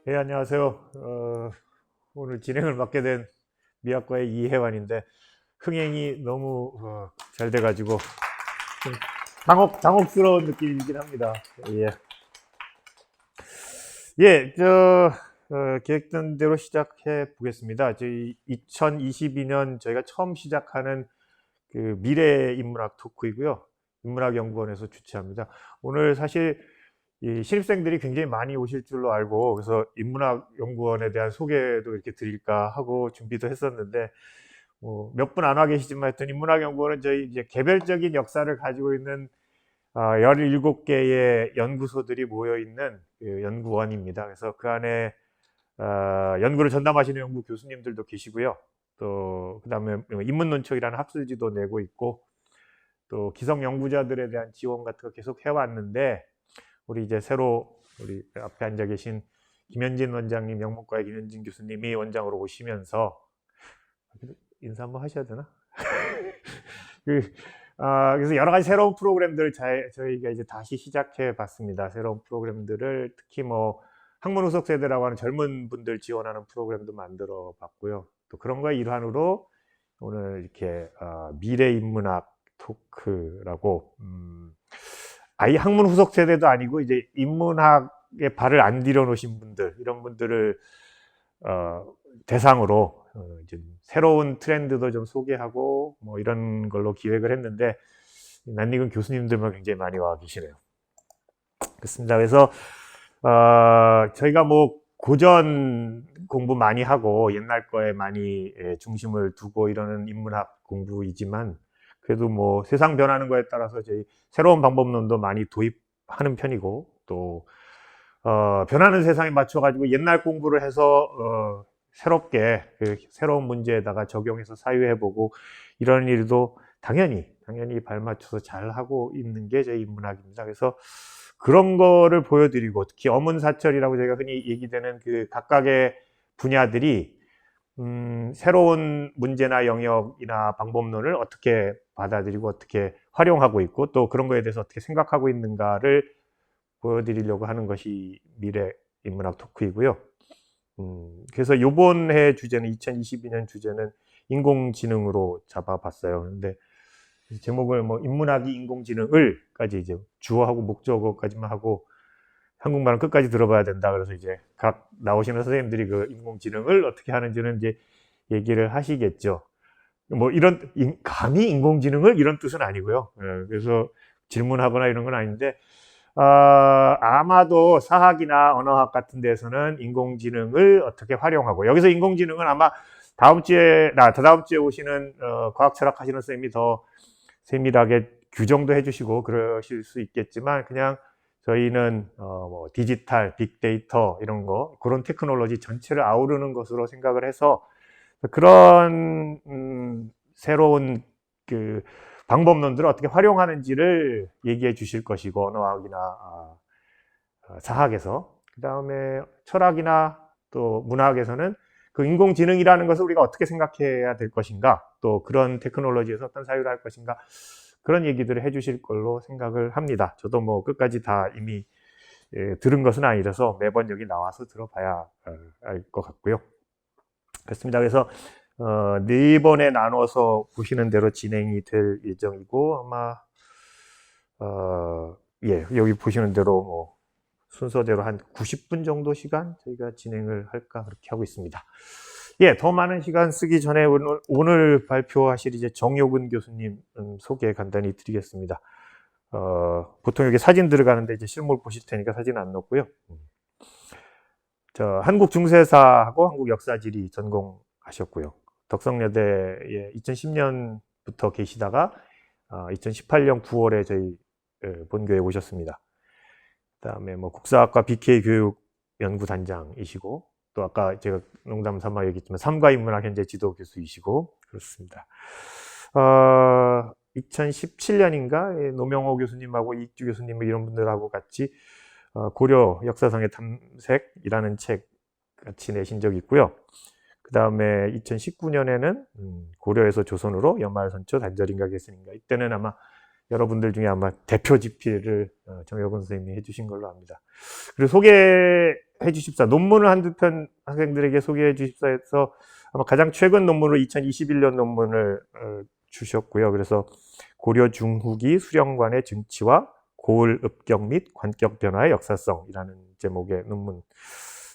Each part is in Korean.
네, 안녕하세요. 오늘 진행을 맡게 된 미학과의 이혜환인데 흥행이 너무 잘 돼가지고 좀 당혹스러운 느낌이긴 합니다. 예, 계획된 대로 시작해 보겠습니다. 저희 2022년 저희가 처음 시작하는 그 미래 인문학 토크이고요. 인문학연구원에서 주최합니다. 오늘 사실 이 신입생들이 굉장히 많이 오실 줄로 알고 그래서 인문학연구원에 대한 소개도 이렇게 드릴까 하고 준비도 했었는데 몇 분 안 와 계시지만 하여튼 인문학연구원은 저희 이제 개별적인 역사를 가지고 있는 17개의 연구소들이 모여 있는 그 연구원입니다. 그래서 그 안에 연구를 전담하시는 연구 교수님들도 계시고요. 또 그다음에 인문논척이라는 학술지도 내고 있고 또 기성 연구자들에 대한 지원 같은 거 계속 해왔는데 우리 이제 새로 우리 앞에 앉아 계신 김현진 원장님, 영문과의 김현진 교수님이 원장으로 오시면서 인사 한번 하셔야 되나? 그래서 여러 가지 새로운 프로그램들을 저희가 이제 다시 시작해 봤습니다. 새로운 프로그램들을 특히 뭐 학문 후속 세대라고 하는 젊은 분들 지원하는 프로그램도 만들어 봤고요. 또 그런 거의 일환으로 오늘 이렇게 미래 인문학 토크라고 아예 학문 후속 세대도 아니고 이제 인문학에 발을 안 들여 놓으신 분들 이런 분들을 대상으로 이제 새로운 트렌드도 좀 소개하고 뭐 이런 걸로 기획을 했는데 낯익은 교수님들만 굉장히 많이 와 계시네요. 그렇습니다. 그래서 저희가 뭐 고전 공부 많이 하고 옛날 거에 많이 중심을 두고 이러는 인문학 공부이지만 그래도 뭐 세상 변하는 거에 따라서 저희 새로운 방법론도 많이 도입하는 편이고 또 변하는 세상에 맞춰 가지고 옛날 공부를 해서 새롭게 그 새로운 문제에다가 적용해서 사유해보고 이런 일도 당연히 발맞춰서 잘 하고 있는 게 저희 인문학입니다. 그래서 그런 거를 보여드리고 특히 어문사철이라고 저희가 흔히 얘기되는 그 각각의 분야들이 새로운 문제나 영역이나 방법론을 어떻게 받아들이고 어떻게 활용하고 있고 또 그런 거에 대해서 어떻게 생각하고 있는가를 보여드리려고 하는 것이 미래 인문학 토크이고요. 그래서 요번 해 주제는 2022년 주제는 인공지능으로 잡아봤어요. 근데 제목을 뭐 인문학이 인공지능을까지 이제 주어하고 목적어까지만 하고 한국말은 끝까지 들어봐야 된다. 그래서 이제 각 나오시는 선생님들이 그 인공지능을 어떻게 하는지는 이제 얘기를 하시겠죠. 뭐 이런 감히 인공지능을 이런 뜻은 아니고요. 그래서 질문하거나 이런 건 아닌데 아마도 사학이나 언어학 같은 데서는 인공지능을 어떻게 활용하고 여기서 인공지능은 아마 다음 주에 다다음 주에 오시는 과학 철학 하시는 선생님이 더 세밀하게 규정도 해주시고 그러실 수 있겠지만 그냥 저희는 뭐 디지털, 빅데이터 이런 거 그런 테크놀로지 전체를 아우르는 것으로 생각을 해서 그런 새로운 그 방법론들을 어떻게 활용하는지를 얘기해 주실 것이고 언어학이나 사학에서 그 다음에 철학이나 또 문학에서는 그 인공지능이라는 것을 우리가 어떻게 생각해야 될 것인가 또 그런 테크놀로지에서 어떤 사유를 할 것인가 그런 얘기들을 해주실 걸로 생각을 합니다. 저도 뭐 끝까지 다 이미 들은 것은 아니라서 매번 여기 나와서 들어봐야 알 것 같고요. 그렇습니다. 그래서 네 번에 나눠서 보시는 대로 진행이 될 예정이고 아마 여기 보시는 대로 뭐 순서대로 한 90분 정도 시간 저희가 진행을 할까 그렇게 하고 있습니다. 더 많은 시간 쓰기 전에 오늘 발표하실 이제 정효근 교수님 소개 간단히 드리겠습니다. 보통 여기 사진 들어가는데 이제 실물 보실 테니까 사진 안 넣고요. 한국 중세사하고 한국 역사지리 전공하셨고요. 덕성여대에 2010년부터 계시다가 2018년 9월에 저희 본교에 오셨습니다. 그다음에 뭐 국사학과 BK 교육 연구단장이시고 또 아까 제가 농담 삼아 얘기했지만 삼가인문학 현재 지도 교수이시고 그렇습니다. 2017년인가 노명호 교수님하고 이익주 교수님 이런 분들하고 같이 고려 역사상의 탐색이라는 책 같이 내신 적이 있고요. 그 다음에 2019년에는 고려에서 조선으로 연말선초 단절인가 개선인가 이때는 아마 여러분들 중에 아마 대표 집필을 정여근 선생님이 해주신 걸로 압니다. 그리고 소개해 주십사, 논문을 한두 편 학생들에게 소개해 주십사 해서 아마 가장 최근 논문으로 2021년 논문을 주셨고요. 그래서 고려 중후기 수령관의 정치와 고을 읍경 및 관격 변화의 역사성이라는 제목의 논문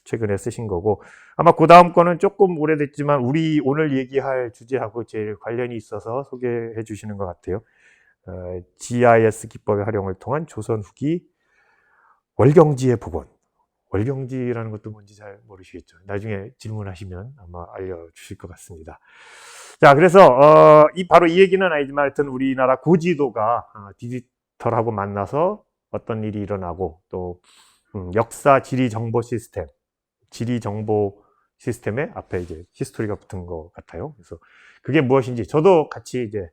최근에 쓰신 거고, 아마 그 다음 거는 조금 오래됐지만 우리 오늘 얘기할 주제하고 제일 관련이 있어서 소개해 주시는 것 같아요. GIS 기법의 활용을 통한 조선 후기 월경지의 복원. 월경지라는 것도 뭔지 잘 모르시겠죠. 나중에 질문하시면 아마 알려주실 것 같습니다. 자, 그래서 바로 이 얘기는 아니지만 하여튼 우리나라 고지도가 디지털하고 만나서 어떤 일이 일어나고 또 역사 지리 정보 시스템, 지리 정보 시스템에 앞에 이제 히스토리가 붙은 것 같아요. 그래서 그게 무엇인지 저도 같이 이제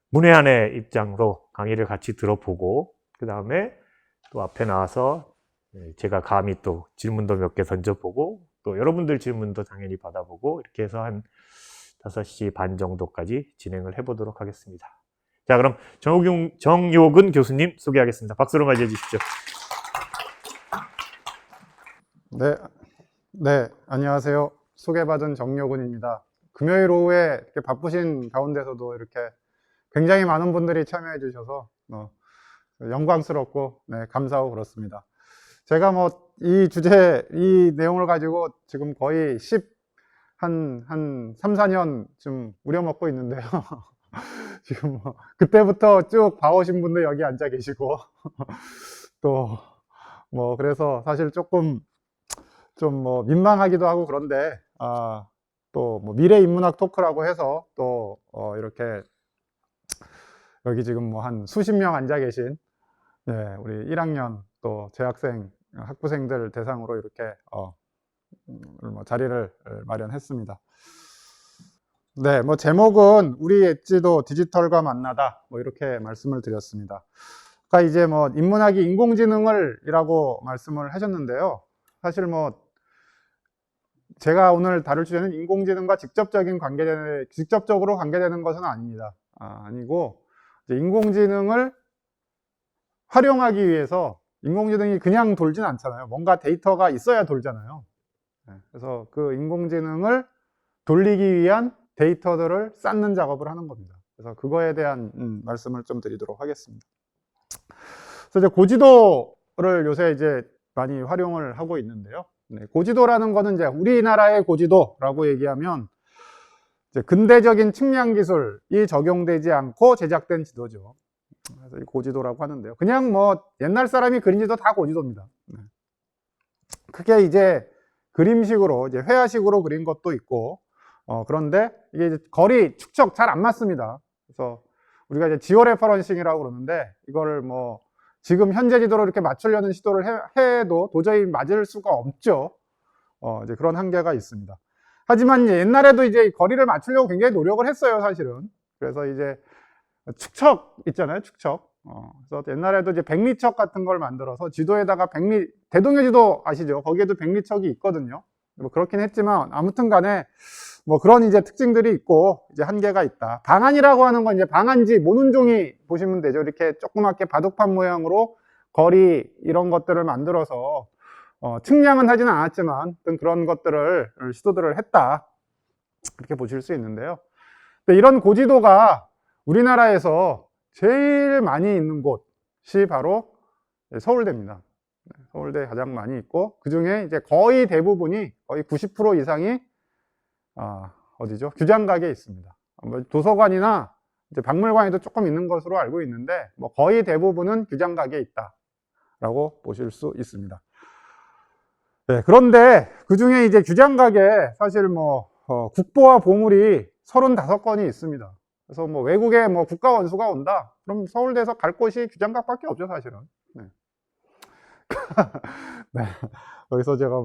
문외한의 입장으로 강의를 같이 들어보고, 그 다음에 또 앞에 나와서 제가 감히 또 질문도 몇 개 던져보고, 또 여러분들 질문도 당연히 받아보고, 이렇게 해서 한 5시 반 정도까지 진행을 해보도록 하겠습니다. 자, 그럼 정요근 교수님 소개하겠습니다. 박수로 맞이해 주십시오. 네, 안녕하세요. 소개받은 정요근입니다. 금요일 오후에 이렇게 바쁘신 가운데서도 이렇게 굉장히 많은 분들이 참여해 주셔서 영광스럽고 감사하고 그렇습니다. 제가 이 주제, 이 내용을 가지고 지금 거의 한 3, 4년 좀 우려먹고 있는데요. 지금 그때부터 쭉 봐오신 분들 여기 앉아 계시고, 또 그래서 사실 조금 좀 민망하기도 하고 그런데, 또 미래 인문학 토크라고 해서 또 이렇게 여기 지금 한 수십 명 앉아 계신 우리 1학년 또 재학생 학부생들 대상으로 이렇게 자리를 마련했습니다. 네, 제목은 우리 엣지도 디지털과 만나다 이렇게 말씀을 드렸습니다. 아까 이제 인문학이 인공지능을 이라고 말씀을 하셨는데요. 사실 제가 오늘 다룰 주제는 인공지능과 직접적으로 관계되는 것은 아닙니다. 아니고 이제 인공지능을 활용하기 위해서 인공지능이 그냥 돌진 않잖아요. 뭔가 데이터가 있어야 돌잖아요. 그래서 그 인공지능을 돌리기 위한 데이터들을 쌓는 작업을 하는 겁니다. 그래서 그거에 대한 말씀을 좀 드리도록 하겠습니다. 그래서 이제 고지도를 요새 이제 많이 활용을 하고 있는데요. 고지도라는 거는 이제 우리나라의 고지도라고 얘기하면 이제 근대적인 측량 기술이 적용되지 않고 제작된 지도죠. 그래서 이 고지도라고 하는데요. 그냥 옛날 사람이 그린 지도 다 고지도입니다. 크게 이제 그림식으로 이제 회화식으로 그린 것도 있고, 그런데 이게 이제 거리 축척 잘 안 맞습니다. 그래서 우리가 이제 지오 레퍼런싱이라고 그러는데, 이거를 지금 현재 지도로 이렇게 맞추려는 시도를 해도 도저히 맞을 수가 없죠. 이제 그런 한계가 있습니다. 하지만 이제 옛날에도 이제 거리를 맞추려고 굉장히 노력을 했어요, 사실은. 그래서 이제 축척 있잖아요, 축척. 그래서 옛날에도 이제 백리척 같은 걸 만들어서 지도에다가 대동여 지도 아시죠? 거기에도 백리척이 있거든요. 그렇긴 했지만 아무튼 간에 그런 이제 특징들이 있고 이제 한계가 있다. 방안이라고 하는 건 이제 방안지 모눈종이 보시면 되죠. 이렇게 조그맣게 바둑판 모양으로 거리 이런 것들을 만들어서 측량은 하지는 않았지만 어떤 그런 것들을 시도들을 했다. 그렇게 보실 수 있는데요. 이런 고지도가 우리나라에서 제일 많이 있는 곳이 바로 서울대입니다. 서울대 가장 많이 있고, 그 중에 이제 거의 대부분이 거의 90% 이상이 어디죠? 규장각에 있습니다. 도서관이나 이제 박물관에도 조금 있는 것으로 알고 있는데, 거의 대부분은 규장각에 있다라고 보실 수 있습니다. 네, 그런데 그 중에 이제 규장각에 사실 국보와 보물이 35건이 있습니다. 그래서 외국에 국가 원수가 온다? 그럼 서울대에서 갈 곳이 규장각밖에 없죠, 사실은. 네. 네. 여기서 제가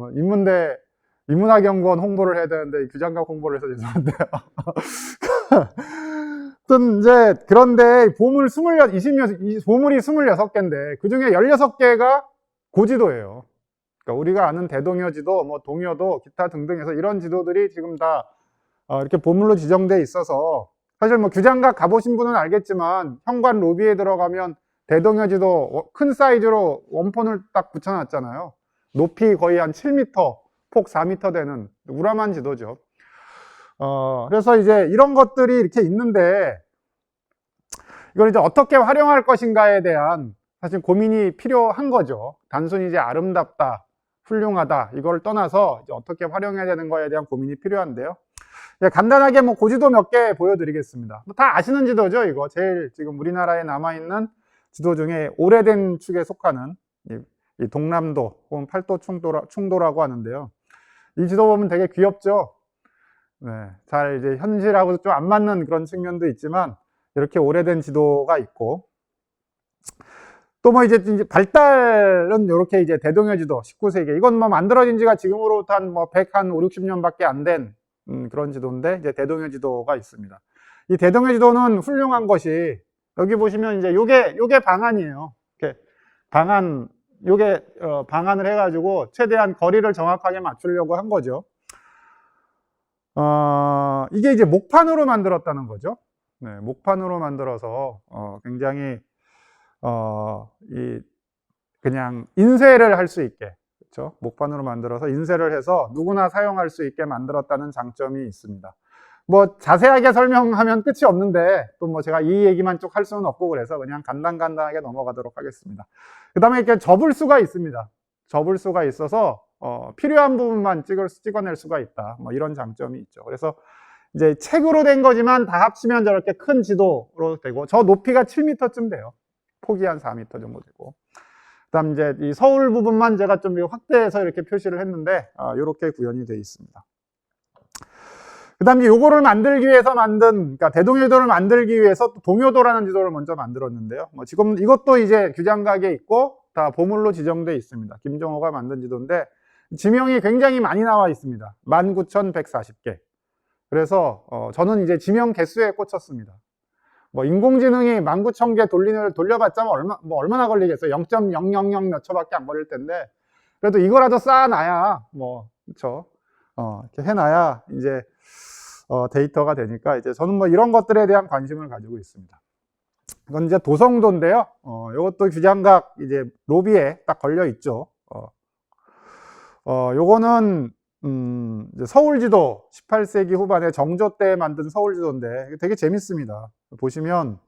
인문학연구원 홍보를 해야 되는데 규장각 홍보를 해서 죄송한데요. 그런데 보물이 26개인데 그 중에 16개가 고지도예요. 그러니까 우리가 아는 대동여 지도, 동여도, 기타 등등 해서 이런 지도들이 지금 다 이렇게 보물로 지정돼 있어서 사실 뭐 규장각 가보신 분은 알겠지만 현관 로비에 들어가면 대동여 지도 큰 사이즈로 원폰을 딱 붙여놨잖아요. 높이 거의 한 7m, 폭 4m 되는 우람한 지도죠. 그래서 이제 이런 것들이 이렇게 있는데 이걸 이제 어떻게 활용할 것인가에 대한 사실 고민이 필요한 거죠. 단순히 이제 아름답다, 훌륭하다 이걸 떠나서 이제 어떻게 활용해야 되는 거에 대한 고민이 필요한데요. 간단하게 뭐 고지도 몇 개 보여드리겠습니다. 다 아시는 지도죠, 이거. 제일 지금 우리나라에 남아있는 지도 중에 오래된 축에 속하는 이 동남도 혹은 팔도 충도라고 하는데요. 이 지도 보면 되게 귀엽죠. 네, 잘 이제 현실하고도 좀 안 맞는 그런 측면도 있지만 이렇게 오래된 지도가 있고 또 뭐 이제 발달은 이렇게 이제 대동여 지도 19세기 이건 뭐 만들어진 지가 지금으로부터 한 뭐 5, 60년밖에 안 된 그런 지도인데 이제 대동여 지도가 있습니다. 이 대동여 지도는 훌륭한 것이 여기 보시면 이제 요게 방안이에요. 이렇게 방안을 해가지고 최대한 거리를 정확하게 맞추려고 한 거죠. 이게 이제 목판으로 만들었다는 거죠. 네, 목판으로 만들어서 굉장히 그냥 인쇄를 할 수 있게, 그렇죠? 목판으로 만들어서 인쇄를 해서 누구나 사용할 수 있게 만들었다는 장점이 있습니다. 뭐 자세하게 설명하면 끝이 없는데 또 뭐 제가 이 얘기만 쭉 할 수는 없고 그래서 그냥 간단하게 넘어가도록 하겠습니다. 그 다음에 이렇게 접을 수가 있습니다. 접을 수가 있어서 필요한 부분만 찍어낼 수가 있다. 뭐 이런 장점이 있죠. 그래서 이제 책으로 된 거지만 다 합치면 저렇게 큰 지도로 되고 저 높이가 7m쯤 돼요. 폭이 한 4m 정도 되고. 그다음 이제 이 서울 부분만 제가 좀 확대해서 이렇게 표시를 했는데 이렇게 구현이 되어 있습니다. 그다음 이제 요거를 만들기 위해서 그러니까 대동여도를 만들기 위해서 또 동요도라는 지도를 먼저 만들었는데요. 뭐 지금 이것도 이제 규장각에 있고 다 보물로 지정돼 있습니다. 김정호가 만든 지도인데 지명이 굉장히 많이 나와 있습니다. 19,140개. 그래서 저는 이제 지명 개수에 꽂혔습니다. 뭐 인공지능이 19,000개 돌려봤자 얼마나 걸리겠어요? 0.000 몇 초밖에 안 걸릴 텐데 그래도 이거라도 쌓아놔야 뭐 그렇죠. 이렇게 해놔야 이제 데이터가 되니까 이제 저는 뭐 이런 것들에 대한 관심을 가지고 있습니다. 이건 이제 도성도인데요. 이것도 규장각 이제 로비에 딱 걸려 있죠. 요거는 이제 서울지도 18세기 후반에 정조 때 만든 서울지도인데 되게 재밌습니다. 보시면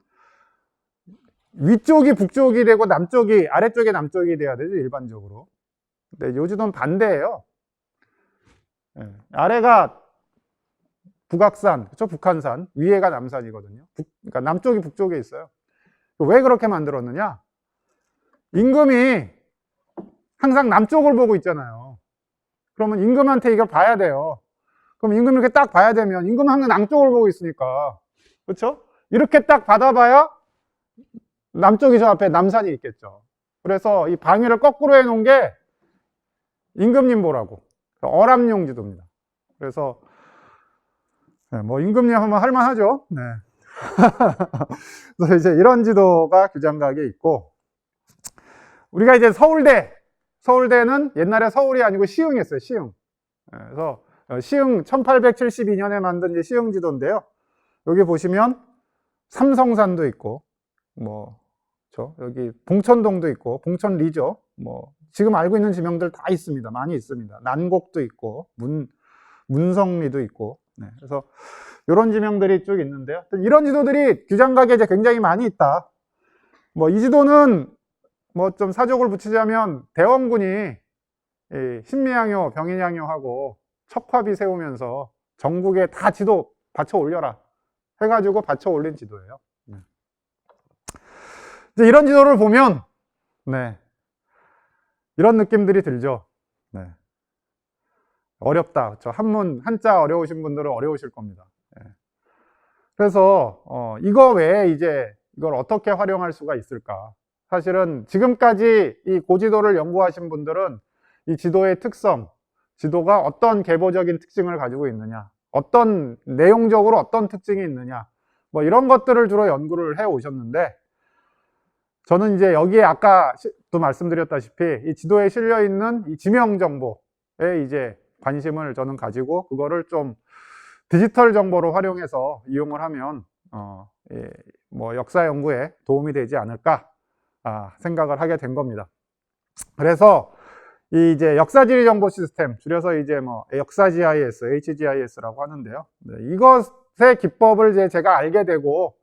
위쪽이 북쪽이 되고 아래쪽이 남쪽이 돼야 되죠, 일반적으로. 근데 요 지도는 반대예요. 네, 아래가 북악산, 그렇죠? 북한산, 위에가 남산이거든요. 그러니까 남쪽이 북쪽에 있어요. 왜 그렇게 만들었느냐? 임금이 항상 남쪽을 보고 있잖아요. 그러면 임금한테 이걸 봐야 돼요. 그럼 임금 이렇게 딱 봐야 되면 임금은 항상 남쪽을 보고 있으니까, 그렇죠? 이렇게 딱 받아봐야 남쪽이 저 앞에 남산이 있겠죠. 그래서 이 방위를 거꾸로 해놓은 게 임금님 보라고 어람용 지도입니다. 그래서 네, 뭐 임금님 하면 할만하죠. 네. 그래서 이제 이런 지도가 규장각에 있고 우리가 이제 서울대는 옛날에 서울이 아니고 시흥이었어요. 시흥. 그래서 시흥 1872년에 만든 이제 시흥 지도인데요. 여기 보시면 삼성산도 있고 뭐 여기 봉천동도 있고 봉천리죠. 뭐 지금 알고 있는 지명들 다 있습니다. 많이 있습니다. 난곡도 있고 문성리도 있고. 네, 그래서 이런 지명들이 쭉 있는데요. 이런 지도들이 규장각에 이제 굉장히 많이 있다. 뭐 이 지도는 뭐 좀 사족을 붙이자면 대원군이 신미양요, 병인양요하고 척화비 세우면서 전국에 다 지도 받쳐 올려라 해가지고 받쳐 올린 지도예요. 이제 이런 지도를 보면 네, 이런 느낌들이 들죠. 네. 어렵다. 그렇죠? 한자 어려우신 분들은 어려우실 겁니다. 네. 그래서 이거 외에 이제 이걸 어떻게 활용할 수가 있을까? 사실은 지금까지 이 고지도를 연구하신 분들은 이 지도의 특성, 지도가 어떤 계보적인 특징을 가지고 있느냐, 내용적으로 어떤 특징이 있느냐, 뭐 이런 것들을 주로 연구를 해 오셨는데, 저는 이제 여기에 아까도 말씀드렸다시피 이 지도에 실려 있는 이 지명 정보에 이제 관심을 저는 가지고 그거를 좀 디지털 정보로 활용해서 이용을 하면 뭐 역사 연구에 도움이 되지 않을까 생각을 하게 된 겁니다. 그래서 이 이제 역사지리 정보 시스템, 줄여서 이제 뭐 역사 GIS, HGIS라고 하는데요. 네, 이것의 기법을 이제 제가 알게 되고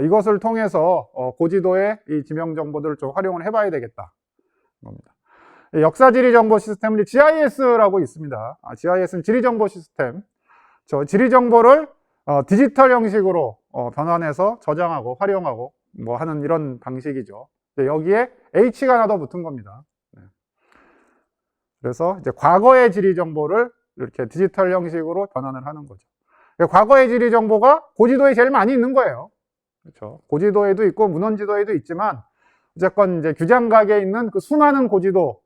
이것을 통해서 고지도의 이 지명 정보들을 좀 활용을 해봐야 되겠다 겁니다. 역사지리 정보 시스템은 GIS라고 있습니다. GIS는 지리 정보 시스템. 저 지리 정보를 디지털 형식으로 변환해서 저장하고 활용하고 뭐 하는 이런 방식이죠. 여기에 H가 하나 더 붙은 겁니다. 그래서 이제 과거의 지리 정보를 이렇게 디지털 형식으로 변환을 하는 거죠. 과거의 지리 정보가 고지도에 제일 많이 있는 거예요. 그렇죠. 고지도에도 있고 문헌지도에도 있지만 어쨌건 이제 규장각에 있는 그 수많은 고지도,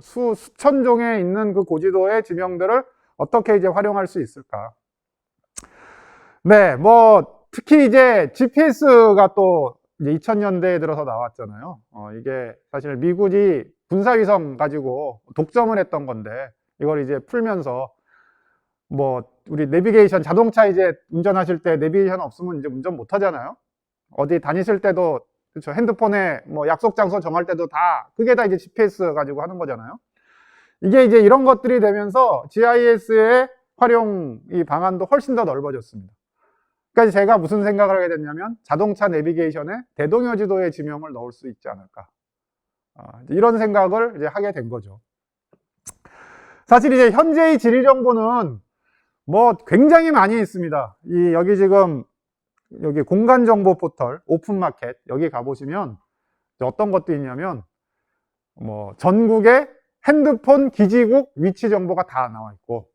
수천 종에 있는 그 고지도의 지명들을 어떻게 이제 활용할 수 있을까? 네, 뭐 특히 이제 GPS가 또 이제 2000년대에 들어서 나왔잖아요. 이게 사실 미국이 군사위성 가지고 독점을 했던 건데 이걸 이제 풀면서 뭐 우리 내비게이션, 자동차 이제 운전하실 때 내비게이션 없으면 이제 운전 못 하잖아요. 어디 다니실 때도 그렇죠. 핸드폰에 뭐 약속 장소 정할 때도 다 그게 다 이제 GPS 가지고 하는 거잖아요. 이게 이제 이런 것들이 되면서 GIS의 활용 이 방안도 훨씬 더 넓어졌습니다. 그러니까 제가 무슨 생각을 하게 됐냐면 자동차 내비게이션에 대동여 지도의 지명을 넣을 수 있지 않을까. 이런 생각을 이제 하게 된 거죠. 사실 이제 현재의 지리 정보는 뭐 굉장히 많이 있습니다. 여기 지금 여기 공간 정보 포털 오픈마켓 여기 가보시면 어떤 것도 있냐면 뭐 전국의 핸드폰 기지국 위치 정보가 다 나와 있고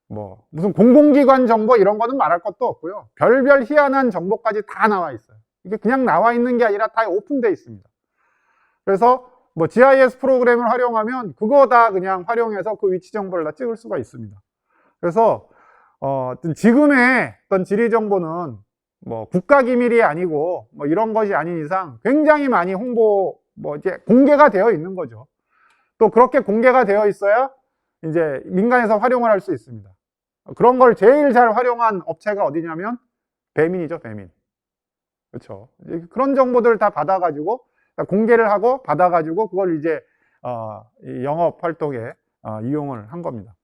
뭐 무슨 공공기관 정보 이런 거는 말할 것도 없고요. 별별 희한한 정보까지 다 나와 있어요. 이게 그냥 나와 있는 게 아니라 다 오픈되어 있습니다. 그래서 뭐 GIS 프로그램을 활용하면 그거 다 그냥 활용해서 그 위치 정보를 다 찍을 수가 있습니다. 그래서 지금의 어떤 지리 정보는 뭐 국가 기밀이 아니고 뭐 이런 것이 아닌 이상 굉장히 많이 뭐 이제 공개가 되어 있는 거죠. 또 그렇게 공개가 되어 있어야 이제 민간에서 활용을 할 수 있습니다. 그런 걸 제일 잘 활용한 업체가 어디냐면 배민이죠, 배민. 그렇죠. 그런 정보들 다 받아가지고 공개를 하고 받아가지고 그걸 이제 영업 활동에 이용을 한 겁니다.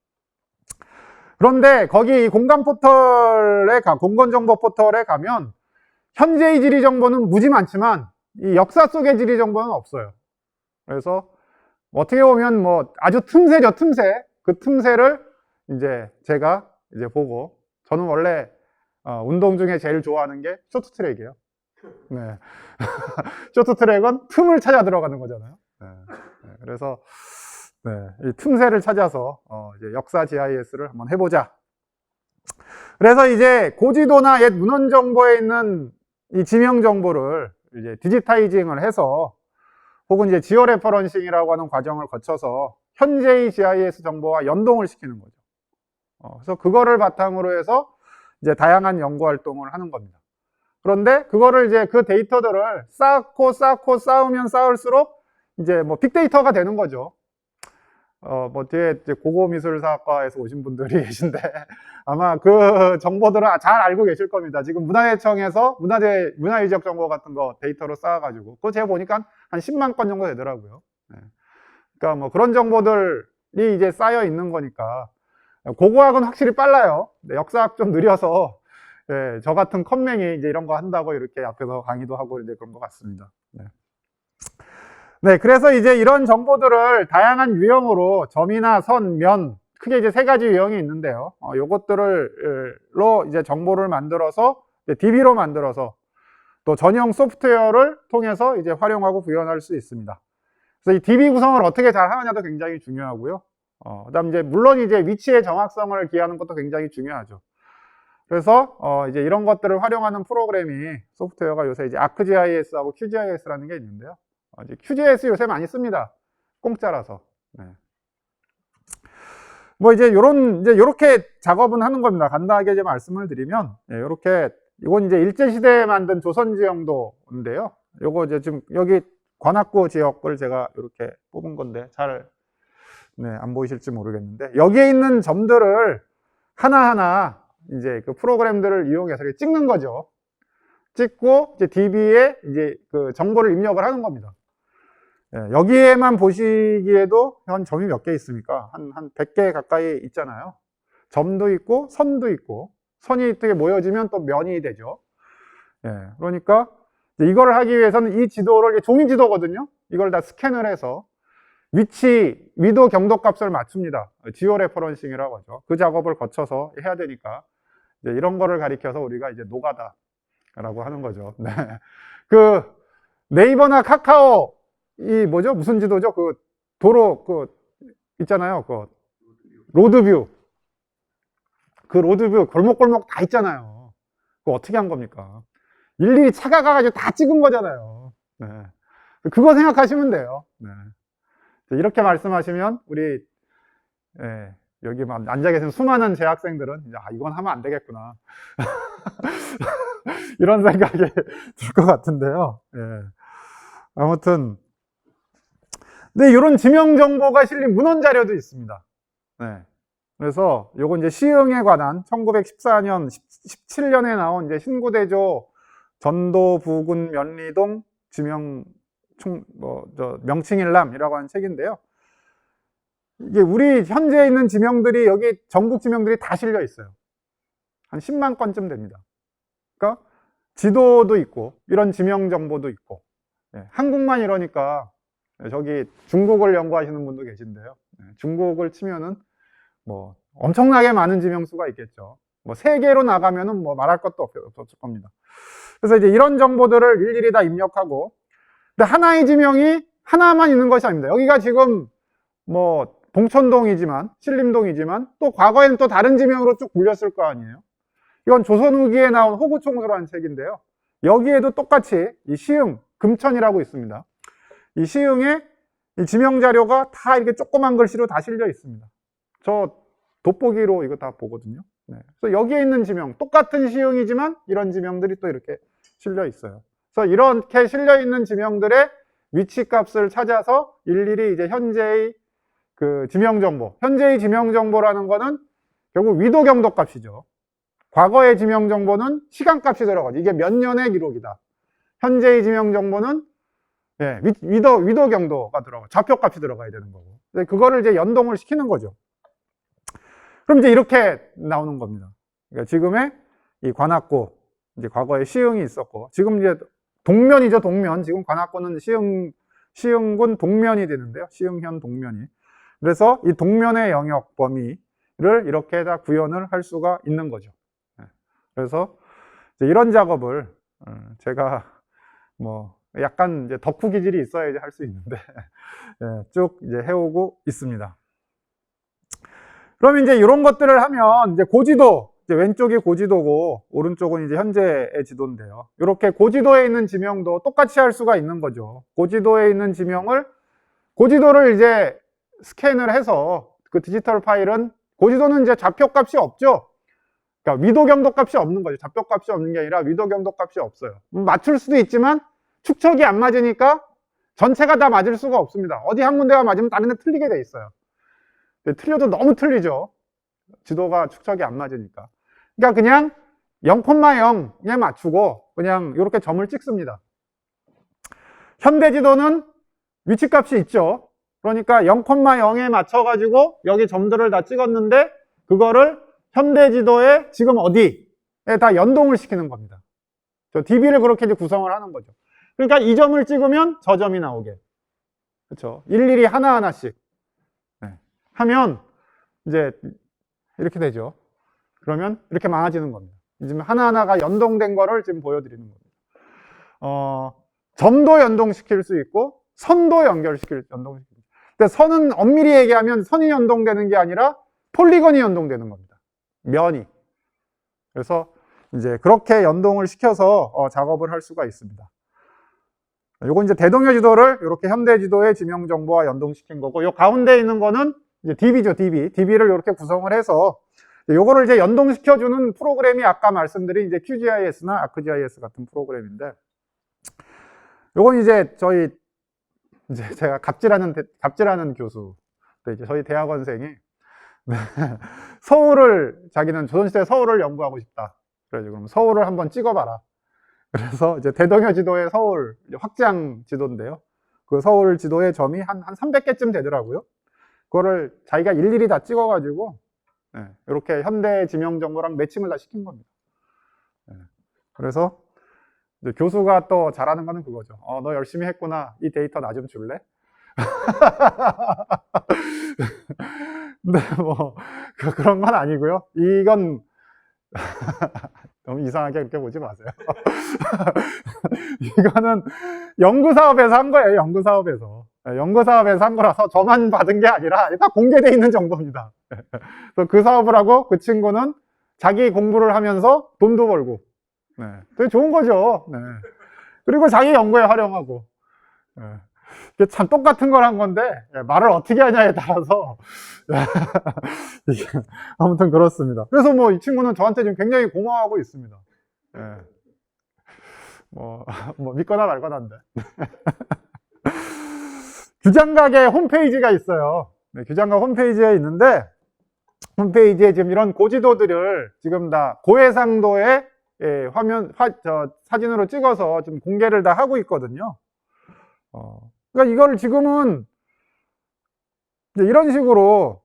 그런데 거기 공간 정보 포털에 가면 현재의 지리 정보는 무지 많지만 이 역사 속의 지리 정보는 없어요. 그래서 어떻게 보면 뭐 아주 틈새죠, 틈새. 그 틈새를 이제 제가 이제 보고 저는 원래 운동 중에 제일 좋아하는 게 쇼트트랙이에요. 네. 쇼트트랙은 틈을 찾아 들어가는 거잖아요. 네. 그래서 이 틈새를 찾아서 이제 역사 GIS를 한번 해보자. 그래서 이제 고지도나 옛 문헌 정보에 있는 이 지명 정보를 이제 디지타이징을 해서 혹은 이제 지오 레퍼런싱이라고 하는 과정을 거쳐서 현재의 GIS 정보와 연동을 시키는 거죠. 그래서 그거를 바탕으로 해서 이제 다양한 연구 활동을 하는 겁니다. 그런데 그거를 이제 그 데이터들을 쌓으면 쌓을수록 이제 뭐 빅데이터가 되는 거죠. 뭐 뒤에 이제 고고미술사학과에서 오신 분들이 계신데 아마 그 정보들은 잘 알고 계실 겁니다. 지금 문화재청에서 문화유적 정보 같은 거 데이터로 쌓아가지고 그거 제가 보니까 한 10만 건 정도 되더라고요. 네. 그러니까 뭐 그런 정보들이 이제 쌓여 있는 거니까 고고학은 확실히 빨라요. 네, 역사학 좀 느려서 네, 저 같은 컴맹이 이제 이런 거 한다고 이렇게 앞에서 강의도 하고 이제 그런 것 같습니다. 네. 네, 그래서 이제 이런 정보들을 다양한 유형으로 점이나 선, 면, 크게 이제 3가지 유형이 있는데요. 요것들로 이제 정보를 만들어서 DB로 만들어서 또 전용 소프트웨어를 통해서 이제 활용하고 구현할 수 있습니다. 그래서 이 DB 구성을 어떻게 잘 하느냐도 굉장히 중요하고요. 그다음 이제 물론 이제 위치의 정확성을 기하는 것도 굉장히 중요하죠. 그래서 이제 이런 것들을 활용하는 프로그램이 소프트웨어가 요새 이제 ArcGIS하고 QGIS라는 게 있는데요. 이제 QGIS 요새 많이 씁니다. 공짜라서. 네. 뭐 이제 요렇게 작업은 하는 겁니다. 간단하게 이제 말씀을 드리면, 요렇게, 이건 이제 일제시대에 만든 조선지형도인데요. 요거 이제 지금 여기 관악구 지역을 제가 이렇게 뽑은 건데, 안 보이실지 모르겠는데, 여기에 있는 점들을 하나하나 이제 그 프로그램들을 이용해서 이렇게 찍는 거죠. 찍고 이제 DB에 이제 그 정보를 입력을 하는 겁니다. 예, 여기에만 보시기에도 한 점이 몇 개 있습니까? 한 100개 가까이 있잖아요. 점도 있고 선도 있고, 선이 어떻게 모여지면 또 면이 되죠. 예, 그러니까 이걸 하기 위해서는 이 지도를, 종이 지도거든요. 이걸 다 스캔을 해서 위치, 위도 경도 값을 맞춥니다. 지오 레퍼런싱이라고 하죠. 그 작업을 거쳐서 해야 되니까 이제 이런 거를 가리켜서 우리가 이제 노가다라고 하는 거죠. 네. 그 네이버나 카카오 이 뭐죠? 무슨 지도죠? 그 도로 그 있잖아요. 그 로드뷰. 그 로드뷰 골목골목 다 있잖아요. 그거 어떻게 한 겁니까? 일일이 차가 가가지고 다 찍은 거잖아요. 네. 그거 생각하시면 돼요. 네. 이렇게 말씀하시면 우리 여기 앉아 계신 수많은 재학생들은 이제 이건 하면 안 되겠구나 이런 생각이 들 것 같은데요. 아무튼 네, 이런 지명 정보가 실린 문헌 자료도 있습니다. 네. 그래서 요건 이제 시흥에 관한 1914년, 17년에 나온 이제 신구대조 전도 부군 면리동 지명 명칭일람이라고 하는 책인데요. 이게 우리 현재 있는 지명들이 여기 전국 지명들이 다 실려 있어요. 한 10만 건쯤 됩니다. 그러니까 지도도 있고 이런 지명 정보도 있고, 한국만 이러니까 저기 중국을 연구하시는 분도 계신데요. 중국을 치면은 뭐 엄청나게 많은 지명수가 있겠죠. 뭐 세계로 나가면은 뭐 말할 것도 없을 겁니다. 그래서 이제 이런 정보들을 일일이 다 입력하고, 근데 하나의 지명이 하나만 있는 것이 아닙니다. 여기가 지금 뭐 봉천동이지만 신림동이지만 또 과거에는 또 다른 지명으로 쭉 불렸을 거 아니에요. 이건 조선 후기에 나온 호구총수라는 책인데요. 여기에도 똑같이 이 시흥, 금천이라고 있습니다. 이 시흥에 이 지명 자료가 다 이렇게 조그만 글씨로 다 실려 있습니다. 저 돋보기로 이거 다 보거든요. 그래서 여기에 있는 지명, 똑같은 시흥이지만 이런 지명들이 또 이렇게 실려 있어요. 그래서 이렇게 실려 있는 지명들의 위치 값을 찾아서 일일이 이제 현재의 그 지명 정보, 현재의 지명 정보라는 거는 결국 위도 경도 값이죠. 과거의 지명 정보는 시간 값이 들어가죠. 이게 몇 년의 기록이다. 현재의 지명 정보는 위도 경도가 들어가, 좌표 값이 들어가야 되는 거고. 그거를 이제 연동을 시키는 거죠. 그럼 이제 이렇게 나오는 겁니다. 그러니까 지금의 이 관악구, 이제 과거에 시흥이 있었고, 지금 이제 동면이죠, 동면. 지금 관악구는 시흥군 동면이 되는데요. 시흥현 동면이. 그래서 이 동면의 영역 범위를 이렇게 다 구현을 할 수가 있는 거죠. 그래서 이제 이런 작업을 제가 뭐 약간 이제 덕후 기질이 있어야지 할 수 있는데 쭉 이제 해오고 있습니다. 그럼 이제 이런 것들을 하면 이제 고지도, 이제 왼쪽이 고지도고 오른쪽은 이제 현재의 지도인데요. 이렇게 고지도에 있는 지명도 똑같이 할 수가 있는 거죠. 고지도에 있는 지명을, 고지도를 이제 스캔을 해서 그 디지털 파일은, 고지도는 이제 좌표 값이 없죠. 그러니까 위도 경도 값이 없는 거죠. 좌표 값이 없는 게 아니라 위도 경도 값이 없어요. 맞출 수도 있지만 축척이 안 맞으니까 전체가 다 맞을 수가 없습니다. 어디 한 군데가 맞으면 다른 데 틀리게 돼 있어요. 틀려도 너무 틀리죠. 지도가 축척이 안 맞으니까. 그러니까 그냥 0,0에 맞추고 그냥 이렇게 점을 찍습니다. 현대지도는 위치값이 있죠. 그러니까 0,0에 맞춰가지고 여기 점들을 다 찍었는데 그거를 현대지도에 지금 어디에 다 연동을 시키는 겁니다. 저 DB를 그렇게 이제 구성을 하는 거죠. 그러니까 이 점을 찍으면 저 점이 나오게. 그렇죠. 일일이 하나하나씩 하면 이제 이렇게 되죠. 그러면 이렇게 많아지는 겁니다. 지금 하나하나가 연동된 거를 지금 보여드리는 겁니다. 점도 연동시킬 수 있고 선도 연동시킬 수 있고. 근데 선은 엄밀히 얘기하면 선이 연동되는 게 아니라 폴리건이 연동되는 겁니다. 면이. 그래서 이제 그렇게 연동을 시켜서 작업을 할 수가 있습니다. 요건 이제 대동여 지도를 이렇게 현대 지도의 지명 정보와 연동시킨 거고, 요 가운데 있는 거는 이제 DB죠, DB. DB를 이렇게 구성을 해서 요거를 이제 연동시켜주는 프로그램이 아까 말씀드린 이제 QGIS나 ArcGIS 같은 프로그램인데, 요건 이제 제가 갑질하는 교수, 이제 저희 대학원생이 자기는 조선시대 서울을 연구하고 싶다. 그래서 그럼 서울을 한번 찍어봐라. 그래서 이제 대동여 지도의 서울 확장 지도인데요. 그 서울 지도의 점이 한 300개쯤 되더라고요. 그거를 자기가 일일이 다 찍어가지고, 이렇게 현대 지명 정보랑 매칭을 다 시킨 겁니다. 그래서 이제 교수가 또 잘하는 거는 그거죠. 너 열심히 했구나. 이 데이터 나 좀 줄래? 근데 뭐, 그런 건 아니고요. 이건, 너무 이상하게 그렇게 보지 마세요. 이거는 연구사업에서 한 거예요, 연구사업에서. 연구사업에서 한 거라서 저만 받은 게 아니라 다 공개되어 있는 정보입니다. 그래서 그 사업을 하고 그 친구는 자기 공부를 하면서 돈도 벌고. 되게 좋은 거죠. 그리고 자기 연구에 활용하고. 이게 참 똑같은 걸 한 건데, 말을 어떻게 하냐에 따라서. 아무튼 그렇습니다. 그래서 뭐 이 친구는 저한테 지금 굉장히 고마워하고 있습니다. 뭐 믿거나 말거나인데. 규장각의 홈페이지가 있어요. 규장각 홈페이지에 있는데, 홈페이지에 지금 이런 고지도들을 지금 다 고해상도의 사진으로 찍어서 지금 공개를 다 하고 있거든요. 그러니까 이걸 지금은 이제 이런 식으로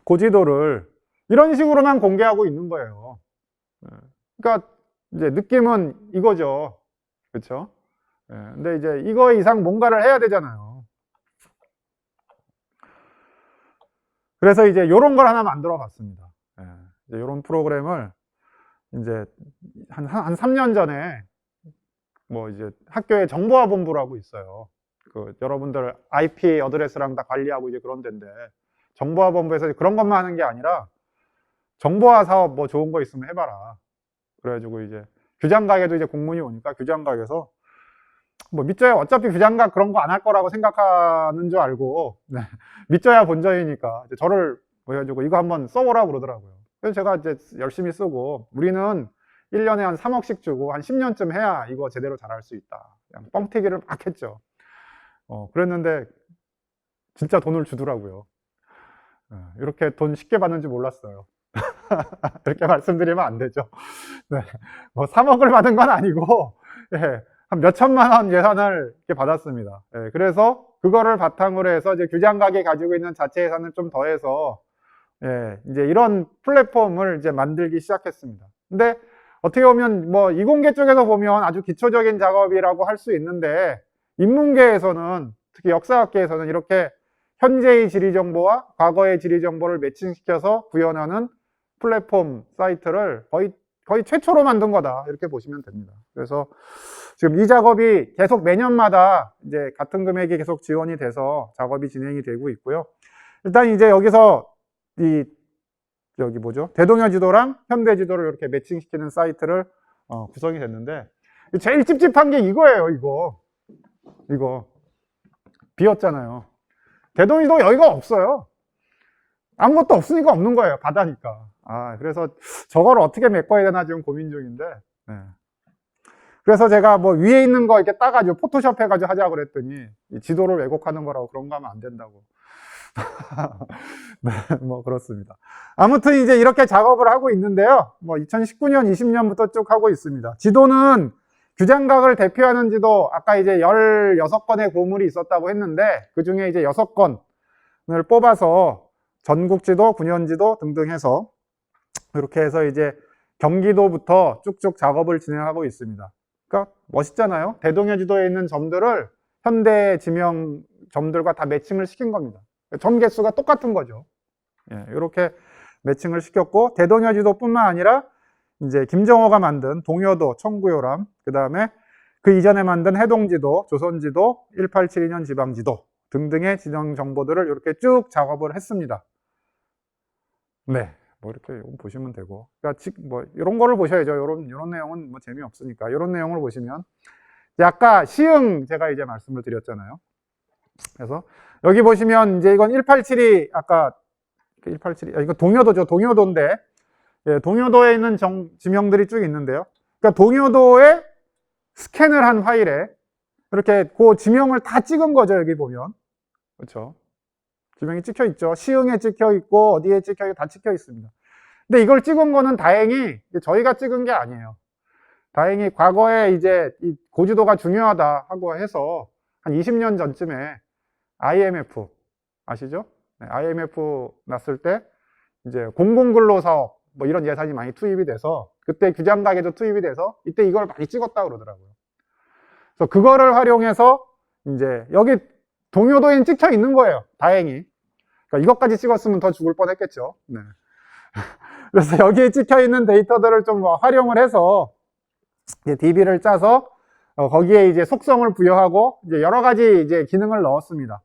고지도를 이런 식으로만 공개하고 있는 거예요. 그러니까 이제 느낌은 이거죠. 그렇죠? 근데 이제 이거 이상 뭔가를 해야 되잖아요. 그래서 이제 이런 걸 하나 만들어 봤습니다. 이제 이런 프로그램을 이제 한 3년 전에 뭐 이제 학교에 정보화 본부라고 있어요. 그 여러분들 IP 어드레스랑 다 관리하고 이제 그런 데인데, 정보화 본부에서 그런 것만 하는 게 아니라 정보화 사업 뭐 좋은 거 있으면 해봐라. 그래가지고 이제 규장각에도 이제 공문이 오니까 규장각에서 뭐 믿져야 어차피 규장각 그런 거 안 할 거라고 생각하는 줄 알고, 믿져야 본전이니까 이제 저를 뭐 해가지고 이거 한번 써보라고 그러더라고요. 그래서 제가 이제 열심히 쓰고, 우리는 1년에 한 3억씩 주고 한 10년쯤 해야 이거 제대로 잘할 수 있다. 그냥 뻥튀기를 막 했죠. 그랬는데 진짜 돈을 주더라고요. 이렇게 돈 쉽게 받는지 몰랐어요. 이렇게 말씀드리면 안 되죠. 뭐 3억을 받은 건 아니고, 한 몇천만 원 예산을 이렇게 받았습니다. 그래서 그거를 바탕으로 해서 이제 규장각이 가지고 있는 자체 예산을 좀 더해서, 이제 이런 플랫폼을 이제 만들기 시작했습니다. 근데 어떻게 보면 뭐 이공계 쪽에서 보면 아주 기초적인 작업이라고 할 수 있는데, 인문계에서는, 특히 역사학계에서는 이렇게 현재의 지리정보와 과거의 지리정보를 매칭시켜서 구현하는 플랫폼 사이트를 거의 최초로 만든 거다, 이렇게 보시면 됩니다. 그래서 지금 이 작업이 계속 매년마다 이제 같은 금액이 계속 지원이 돼서 작업이 진행이 되고 있고요. 일단 이제 여기서 여기 뭐죠? 대동여 지도랑 현대 지도를 이렇게 매칭시키는 사이트를 구성이 됐는데, 제일 찝찝한 게 이거예요. 이거 비었잖아요. 대동여 지도 여기가 없어요. 아무것도 없으니까 없는 거예요. 바다니까. 그래서 저걸 어떻게 메꿔야 되나 지금 고민 중인데, 그래서 제가 뭐 위에 있는 거 이렇게 따가지고 포토샵 해가지고 하자고 그랬더니, 이 지도를 왜곡하는 거라고 그런 거 하면 안 된다고. 네, 뭐 그렇습니다. 아무튼 이제 이렇게 작업을 하고 있는데요. 뭐 2019년, 20년부터 쭉 하고 있습니다. 지도는 규장각을 대표하는 지도, 아까 이제 16건의 고물이 있었다고 했는데, 그 중에 이제 6건을 뽑아서 전국지도, 군현지도 등등 해서 이렇게 해서 이제 경기도부터 쭉쭉 작업을 진행하고 있습니다. 그러니까 멋있잖아요. 대동여 지도에 있는 점들을 현대 지명 점들과 다 매칭을 시킨 겁니다. 점 개수가 똑같은 거죠. 이렇게 매칭을 시켰고, 대동여 지도뿐만 아니라 이제 김정호가 만든 동여도, 청구요람, 그 다음에 그 이전에 만든 해동지도, 조선지도, 1872년 지방지도 등등의 지정 정보들을 이렇게 쭉 작업을 했습니다. 네, 뭐 이렇게 보시면 되고, 그러니까 뭐 이런 거를 보셔야죠. 이런 내용은 뭐 재미없으니까 이런 내용을 보시면, 아까 시흥 제가 이제 말씀을 드렸잖아요. 그래서 여기 보시면 이제 이건 1872, 아까 1872, 이거 동여도죠. 동여도인데, 동여도에 있는 지명들이 쭉 있는데요. 그러니까 동여도에 스캔을 한 파일에 이렇게 그 지명을 다 찍은 거죠. 여기 보면. 그렇죠. 지명이 찍혀 있죠. 시흥에 찍혀 있고 어디에 찍혀 있고 다 찍혀 있습니다. 근데 이걸 찍은 거는 다행히 저희가 찍은 게 아니에요. 다행히 과거에 이제 이 고지도가 중요하다 하고 해서 한 20년 전쯤에 IMF 아시죠? 네, IMF 났을 때 이제 공공근로사업 뭐 이런 예산이 많이 투입이 돼서 그때 규장가게도 투입이 돼서 이때 이걸 많이 찍었다 그러더라고요. 그래서 그거를 활용해서 이제 여기 동요도엔 찍혀 있는 거예요. 다행히. 그러니까 이것까지 찍었으면 더 죽을 뻔했겠죠. 네. 그래서 여기에 찍혀 있는 데이터들을 좀 활용을 해서 DB를 짜서 거기에 이제 속성을 부여하고 이제 여러 가지 이제 기능을 넣었습니다.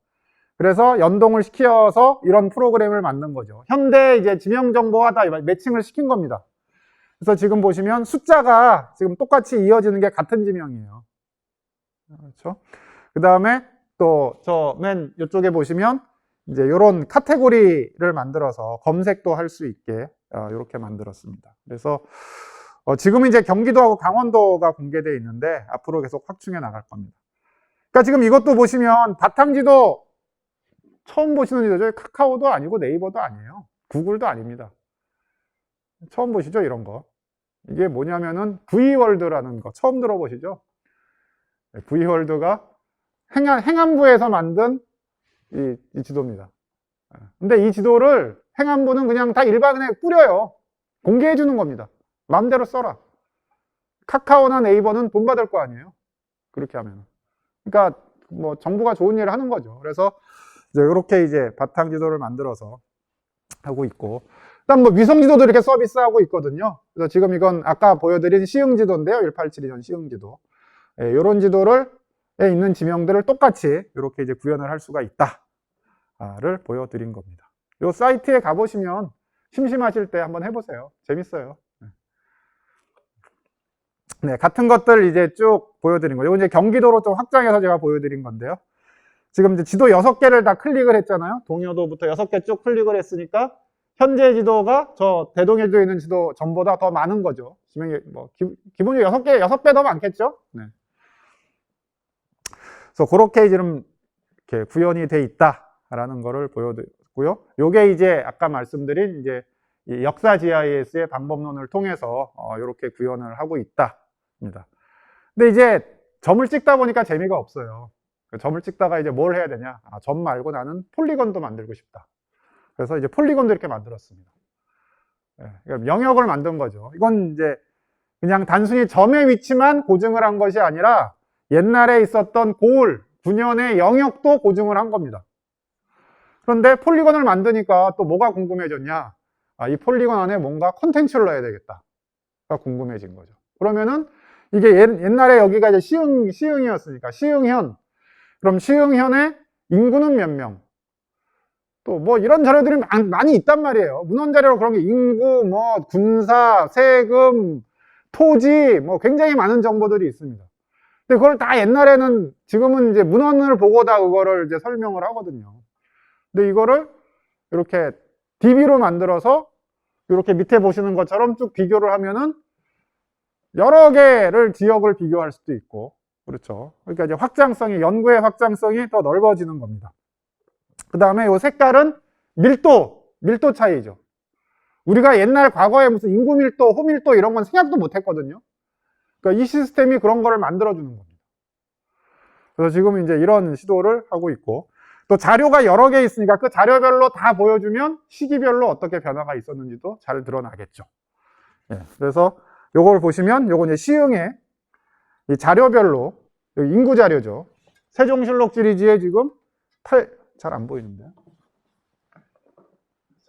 그래서 연동을 시켜서 이런 프로그램을 만든 거죠. 현대 이제 지명 정보와 다 매칭을 시킨 겁니다. 그래서 지금 보시면 숫자가 지금 똑같이 이어지는 게 같은 지명이에요. 그렇죠? 그 다음에 또 저 맨 이쪽에 보시면 이제 이런 카테고리를 만들어서 검색도 할 수 있게 이렇게 만들었습니다. 그래서 지금 이제 경기도하고 강원도가 공개되어 있는데 앞으로 계속 확충해 나갈 겁니다. 그러니까 지금 이것도 보시면 바탕지도 처음 보시는 지도죠. 카카오도 아니고 네이버도 아니에요. 구글도 아닙니다. 처음 보시죠, 이런 거. 이게 뭐냐면은 V월드라는 거 처음 들어보시죠? V월드가 행안부에서 만든 이 지도입니다. 근데 이 지도를 행안부는 그냥 다 일반에 뿌려요. 공개해 주는 겁니다. 마음대로 써라. 카카오나 네이버는 돈 받을 거 아니에요. 그렇게 하면. 그러니까 뭐 정부가 좋은 일을 하는 거죠. 그래서 이제 이렇게 이제 바탕 지도를 만들어서 하고 있고, 그다음 뭐 위성 지도도 이렇게 서비스하고 있거든요. 그래서 지금 이건 아까 보여드린 시흥 지도인데요. 1872년 시흥 지도. 예, 이런 지도를 있는 지명들을 똑같이 이렇게 이제 구현을 할 수가 있다를 보여드린 겁니다. 이 사이트에 가보시면 심심하실 때 한번 해보세요. 재밌어요. 네, 같은 것들 이제 쭉 보여드린 거예요. 이거 이제 경기도로 좀 확장해서 제가 보여드린 건데요. 지금 이제 지도 6개를 다 클릭을 했잖아요. 동요도부터 6개 쭉 클릭을 했으니까 현재 지도가 저 대동여도에 있는 지도 전보다 더 많은 거죠. 지명이 뭐 기본적으로 6배 더 많겠죠. 네. 그래서 그렇게 지금 이렇게 구현이 돼 있다라는 거를 보여드렸고요. 요게 이제 아까 말씀드린 이제 이 역사 GIS의 방법론을 통해서 이렇게 구현을 하고 있다입니다. 근데 이제 점을 찍다 보니까 재미가 없어요. 점을 찍다가 이제 뭘 해야 되냐? 점 말고 나는 폴리건도 만들고 싶다. 그래서 이제 폴리건도 이렇게 만들었습니다. 그러니까 영역을 만든 거죠. 이건 이제 그냥 단순히 점의 위치만 고증을 한 것이 아니라 옛날에 있었던 고을, 군현의 영역도 고증을 한 겁니다. 그런데 폴리건을 만드니까 또 뭐가 궁금해졌냐? 이 폴리건 안에 뭔가 컨텐츠를 넣어야 되겠다가 궁금해진 거죠. 그러면은 이게 옛날에 여기가 이제 시흥이었으니까 시흥현. 그럼 시흥현의 인구는 몇 명? 또 뭐 이런 자료들이 많이 있단 말이에요. 문헌 자료로 그런 게 인구, 뭐 군사, 세금, 토지, 뭐 굉장히 많은 정보들이 있습니다. 근데 그걸 다 옛날에는 지금은 이제 문헌을 보고 다 그거를 이제 설명을 하거든요. 근데 이거를 이렇게 DB로 만들어서 이렇게 밑에 보시는 것처럼 쭉 비교를 하면은 여러 개를 지역을 비교할 수도 있고, 그렇죠. 그러니까 이제 확장성이, 연구의 확장성이 더 넓어지는 겁니다. 그 다음에 이 색깔은 밀도 차이죠. 우리가 옛날 과거에 무슨 인구 밀도, 호밀도 이런 건 생각도 못 했거든요. 그러니까 이 시스템이 그런 거를 만들어주는 겁니다. 그래서 지금 이제 이런 시도를 하고 있고, 또 자료가 여러 개 있으니까 그 자료별로 다 보여주면 시기별로 어떻게 변화가 있었는지도 잘 드러나겠죠. 예, 그래서 요걸 보시면 요거 이제 시흥의 이 자료별로, 여기 인구 자료죠. 세종실록 지리지에 지금 잘 안 보이는데.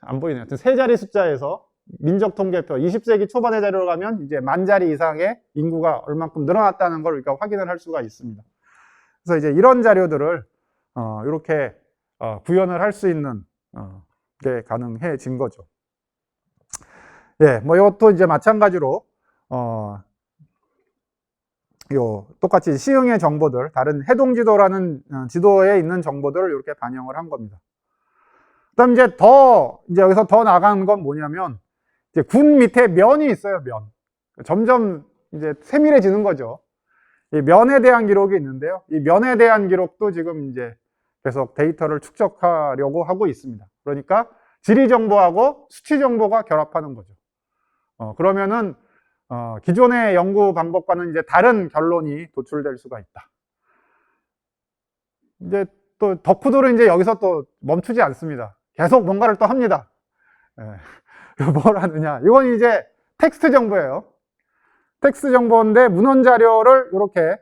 안 보이네요. 하여튼 세 자리 숫자에서 민족통계표 20세기 초반의 자료로 가면 이제 10,000자리 이상의 인구가 얼만큼 늘어났다는 걸 우리가 확인을 할 수가 있습니다. 그래서 이제 이런 자료들을 이렇게 구현을 할 수 있는 게 가능해진 거죠. 예, 뭐 이것도 이제 마찬가지로 똑같이 시흥의 정보들, 다른 해동지도라는 지도에 있는 정보들을 이렇게 반영을 한 겁니다. 그다음 이제 여기서 더 나간 건 뭐냐면, 이제 군 밑에 면이 있어요, 면. 점점 이제 세밀해지는 거죠. 이 면에 대한 기록이 있는데요. 이 면에 대한 기록도 지금 이제 계속 데이터를 축적하려고 하고 있습니다. 그러니까 지리 정보하고 수치 정보가 결합하는 거죠. 그러면은 기존의 연구 방법과는 이제 다른 결론이 도출될 수가 있다. 이제 또 덕후들은 이제 여기서 또 멈추지 않습니다. 계속 뭔가를 또 합니다. 뭘 하느냐? 이건 이제 텍스트 정보예요. 텍스트 정보인데 문헌 자료를 이렇게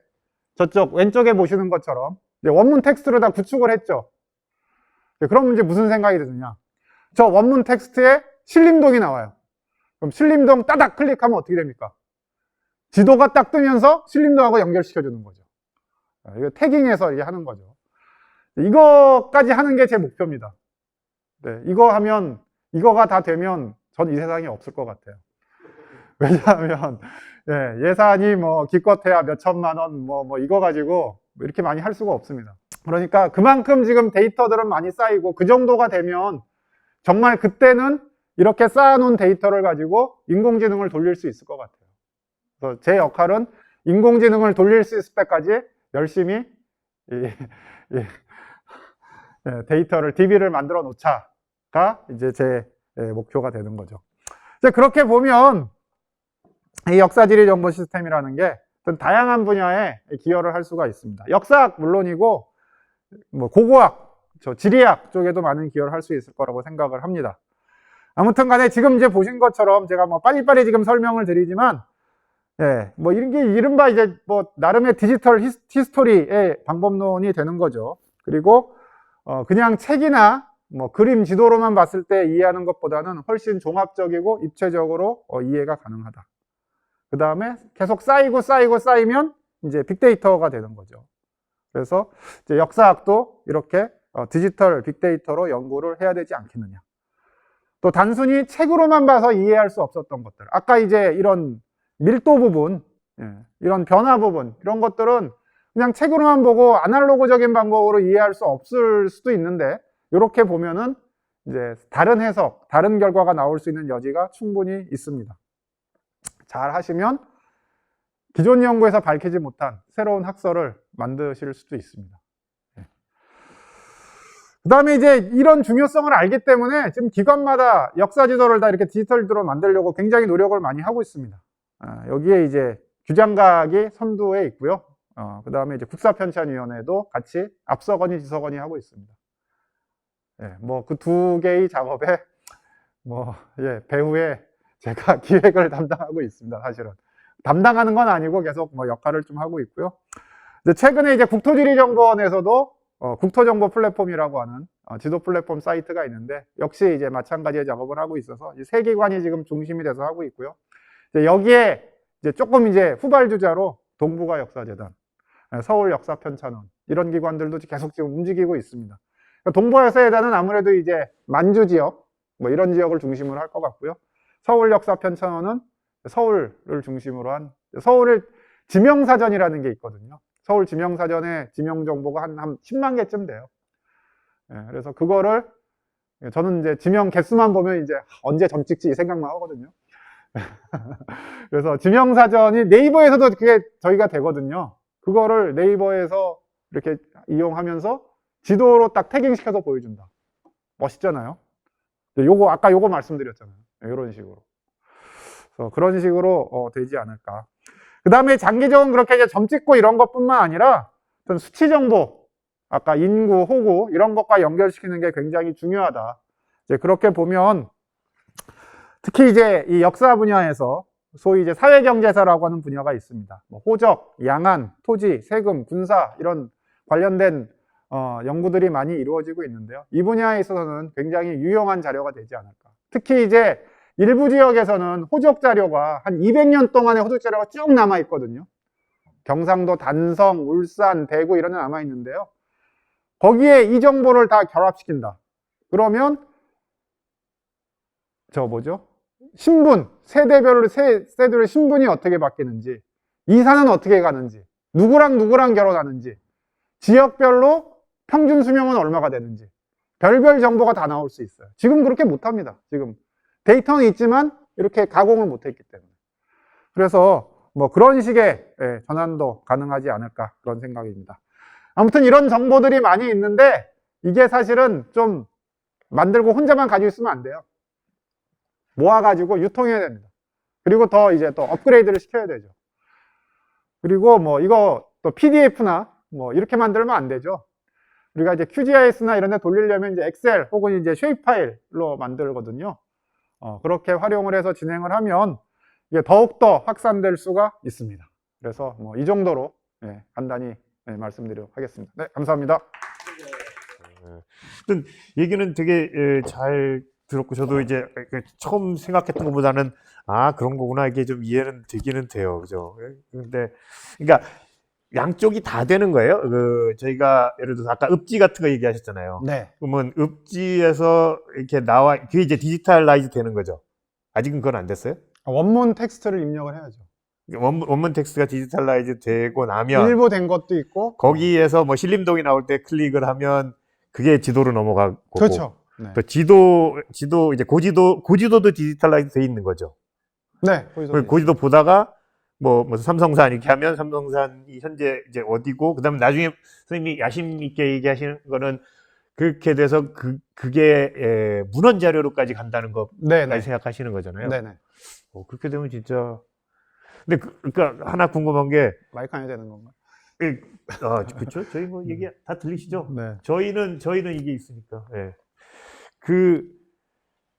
저쪽 왼쪽에 보시는 것처럼 이제 원문 텍스트로 다 구축을 했죠. 그럼 이제 무슨 생각이 드느냐? 저 원문 텍스트에 신림동이 나와요. 그럼 신림동 따닥 클릭하면 어떻게 됩니까? 지도가 딱 뜨면서 신림동하고 연결시켜주는 거죠. 이거 태깅해서 이렇게 하는 거죠. 이거까지 하는 게 제 목표입니다. 네, 이거가 다 되면 전 이 세상에 없을 것 같아요. 왜냐하면, 예산이 뭐, 기껏해야 몇 천만 원, 이거 가지고 이렇게 많이 할 수가 없습니다. 그러니까 그만큼 지금 데이터들은 많이 쌓이고 그 정도가 되면 정말 그때는 이렇게 쌓아놓은 데이터를 가지고 인공지능을 돌릴 수 있을 것 같아요. 그래서 제 역할은 인공지능을 돌릴 수 있을 때까지 열심히 데이터를, DB를 만들어 놓자가 이제 제 목표가 되는 거죠. 이제 그렇게 보면 이 역사지리 정보 시스템이라는 게 어떤 다양한 분야에 기여를 할 수가 있습니다. 역사학 물론이고 뭐 고고학, 지리학 쪽에도 많은 기여를 할 수 있을 거라고 생각을 합니다. 아무튼 간에 지금 이제 보신 것처럼 제가 뭐 빨리빨리 지금 설명을 드리지만 뭐 이런 게 이른바 이제 뭐 나름의 디지털 히스토리의 방법론이 되는 거죠. 그리고 그냥 책이나 뭐 그림 지도로만 봤을 때 이해하는 것보다는 훨씬 종합적이고 입체적으로 이해가 가능하다. 그 다음에 계속 쌓이면 이제 빅데이터가 되는 거죠. 그래서 이제 역사학도 이렇게 디지털 빅데이터로 연구를 해야 되지 않겠느냐. 또 단순히 책으로만 봐서 이해할 수 없었던 것들. 아까 이제 이런 밀도 부분, 이런 변화 부분, 이런 것들은 그냥 책으로만 보고 아날로그적인 방법으로 이해할 수 없을 수도 있는데, 이렇게 보면은 이제 다른 해석, 다른 결과가 나올 수 있는 여지가 충분히 있습니다. 잘 하시면 기존 연구에서 밝히지 못한 새로운 학설을 만드실 수도 있습니다. 그 다음에 이제 이런 중요성을 알기 때문에 지금 기관마다 역사 지도를 다 이렇게 디지털로 만들려고 굉장히 노력을 많이 하고 있습니다. 여기에 이제 규장각이 선두에 있고요. 그 다음에 이제 국사편찬위원회도 같이 앞서거니 뒤서거니 하고 있습니다. 뭐 그 두 개의 작업에 배후에 제가 기획을 담당하고 있습니다. 사실은 담당하는 건 아니고 계속 뭐 역할을 좀 하고 있고요. 이제 최근에 이제 국토지리정보원에서도 국토정보 플랫폼이라고 하는 지도 플랫폼 사이트가 있는데, 역시 이제 마찬가지의 작업을 하고 있어서 이 세 기관이 지금 중심이 돼서 하고 있고요. 이제 여기에 이제 조금 이제 후발주자로 동북아 역사재단, 서울 역사편찬원 이런 기관들도 계속 지금 움직이고 있습니다. 동북아 역사재단은 아무래도 이제 만주 지역 뭐 이런 지역을 중심으로 할 것 같고요. 서울 역사편찬원은 서울을 중심으로 한 서울의 지명사전이라는 게 있거든요. 서울 지명사전에 지명정보가 한 10만 개쯤 돼요. 그래서 그거를 저는 이제 지명 개수만 보면 이제 언제 점 찍지 이 생각만 하거든요. 그래서 지명사전이 네이버에서도 그게 저희가 되거든요. 그거를 네이버에서 이렇게 이용하면서 지도로 딱 태깅시켜서 보여준다. 멋있잖아요. 아까 요거 말씀드렸잖아요. 이런 식으로. 그래서 그런 식으로 되지 않을까. 그 다음에 장기적으로 그렇게 이제 점 찍고 이런 것뿐만 아니라 어떤 수치 정보, 아까 인구, 호구 이런 것과 연결시키는 게 굉장히 중요하다. 이제 그렇게 보면 특히 이제 이 역사 분야에서 소위 이제 사회경제사라고 하는 분야가 있습니다. 뭐 호적, 양안, 토지, 세금, 군사 이런 관련된 연구들이 많이 이루어지고 있는데요. 이 분야에 있어서는 굉장히 유용한 자료가 되지 않을까. 특히 이제 일부 지역에서는 호적 자료가 한 200년 동안의 호적 자료가 쭉 남아 있거든요. 경상도 단성, 울산, 대구 이런 데 남아 있는데요. 거기에 이 정보를 다 결합시킨다. 그러면 신분, 세대별로 세대별 신분이 어떻게 바뀌는지, 이사는 어떻게 가는지, 누구랑 결혼하는지, 지역별로 평균 수명은 얼마가 되는지, 별별 정보가 다 나올 수 있어요. 지금 그렇게 못합니다. 지금 데이터는 있지만 이렇게 가공을 못했기 때문에. 그래서 뭐 그런 식의 전환도 가능하지 않을까 그런 생각입니다. 아무튼 이런 정보들이 많이 있는데 이게 사실은 좀 만들고 혼자만 가지고 있으면 안 돼요. 모아가지고 유통해야 됩니다. 그리고 더 이제 또 업그레이드를 시켜야 되죠. 그리고 뭐 이거 또 PDF나 뭐 이렇게 만들면 안 되죠. 우리가 이제 QGIS나 이런 데 돌리려면 이제 엑셀 혹은 이제 쉐입 파일로 만들거든요. 그렇게 활용을 해서 진행을 하면 이게 더욱더 확산될 수가 있습니다. 그래서 뭐 이 정도로 간단히 말씀드리도록 하겠습니다. 네, 감사합니다. 어떤 얘기는 되게 잘 들었고 저도 이제 처음 생각했던 것보다는 그런 거구나 이게 좀 이해는 되기는 돼요, 그죠? 근데 그러니까 양쪽이 다 되는 거예요. 저희가 예를 들어서 아까 읍지 같은 거 얘기하셨잖아요. 네. 그러면 읍지에서 이렇게 나와 그게 이제 디지털라이즈 되는 거죠. 아직은 그건 안 됐어요? 원문 텍스트를 입력을 해야죠. 원문 텍스트가 디지털라이즈 되고 나면 일부 된 것도 있고 거기에서 뭐 신림동이 나올 때 클릭을 하면 그게 지도로 넘어가고 그렇죠. 네. 또 지도 이제 고지도도 디지털라이즈 돼 있는 거죠. 네. 고지도 보다가 뭐 삼성산 이렇게 하면 삼성산이 현재 이제 어디고 그다음에 나중에 선생님이 야심 있게 얘기하시는 거는 그렇게 돼서 그게 문헌 자료로까지 간다는 것까지 생각하시는 거잖아요. 네네. 그렇게 되면 진짜 근데 그러니까 하나 궁금한 게 마이크 안 해야 되는 건가? 그렇죠. 저희 뭐 얘기 다 들리시죠? 네. 저희는 이게 있으니까. 예.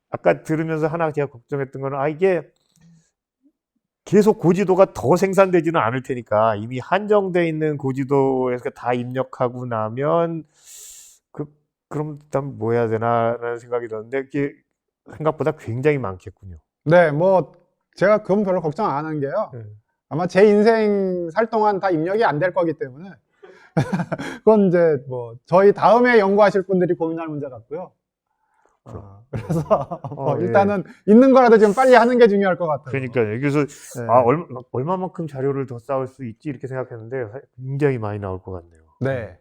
아까 들으면서 하나 제가 걱정했던 거는 이게 계속 고지도가 더 생산되지는 않을 테니까 이미 한정돼 있는 고지도에서 다 입력하고 나면 그럼 일단 뭐 해야 되나라는 생각이 들었는데 이게 생각보다 굉장히 많겠군요. 네, 뭐 제가 그건 별로 걱정 안 하는 게요. 아마 제 인생 살 동안 다 입력이 안 될 거기 때문에 그건 이제 뭐 저희 다음에 연구하실 분들이 고민할 문제 같고요. 그래서 일단은 있는 거라도 좀 빨리 하는 게 중요할 것 같아요. 그러니까요. 그래서 얼마만큼 자료를 더 쌓을 수 있지 이렇게 생각했는데 굉장히 많이 나올 것 같네요. 네.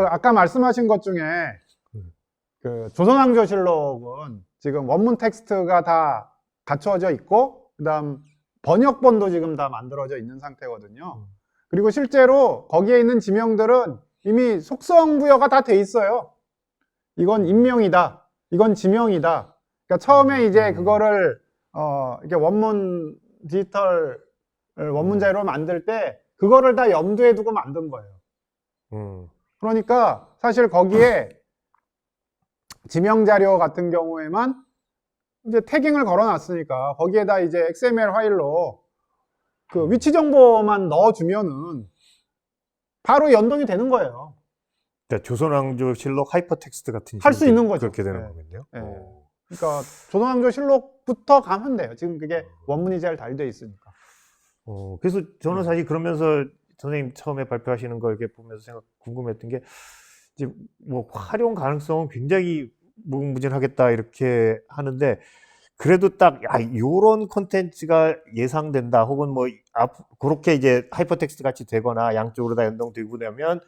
아까 말씀하신 것 중에 조선왕조실록은 지금 원문 텍스트가 다 갖춰져 있고 그다음 번역본도 지금 다 만들어져 있는 상태거든요. 그리고 실제로 거기에 있는 지명들은 이미 속성 부여가 다 돼 있어요. 이건 인명이다. 이건 지명이다. 그러니까 처음에 이제 그거를 이게 디지털 원문 자료를 만들 때 그거를 다 염두에 두고 만든 거예요. 그러니까 사실 거기에 지명 자료 같은 경우에만 이제 태깅을 걸어놨으니까 거기에다 이제 XML 파일로 그 위치 정보만 넣어주면은 바로 연동이 되는 거예요. 그러니까 조선왕조실록 하이퍼텍스트 같은 할 수 있는 거죠. 그렇게 되는 거겠네요. 그러니까 조선왕조실록부터 가면 돼요. 지금 그게 원문이 잘 달려 있으니까. 그래서 저는 사실 그러면서 선생님 처음에 발표하시는 거 이렇게 보면서 궁금했던 게 이제 뭐 활용 가능성은 굉장히 무궁무진하겠다 이렇게 하는데 그래도 딱 요런 콘텐츠가 예상된다 혹은 뭐 그렇게 이제 하이퍼텍스트 같이 되거나 양쪽으로 다 연동되고 되면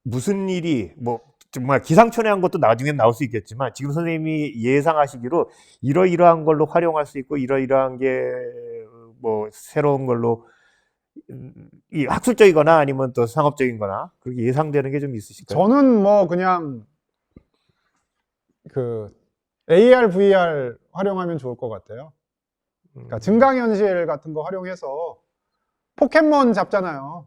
무슨 일이 뭐 정말 기상천외한 것도 나중엔 나올 수 있겠지만 지금 선생님이 예상하시기로 이러이러한 걸로 활용할 수 있고 이러이러한 게 뭐 새로운 걸로 이 학술적이거나 아니면 또 상업적인거나 그렇게 예상되는 게 좀 있으실까요? 저는 뭐 그냥 AR, VR 활용하면 좋을 것 같아요. 그러니까 증강현실 같은 거 활용해서 포켓몬 잡잖아요.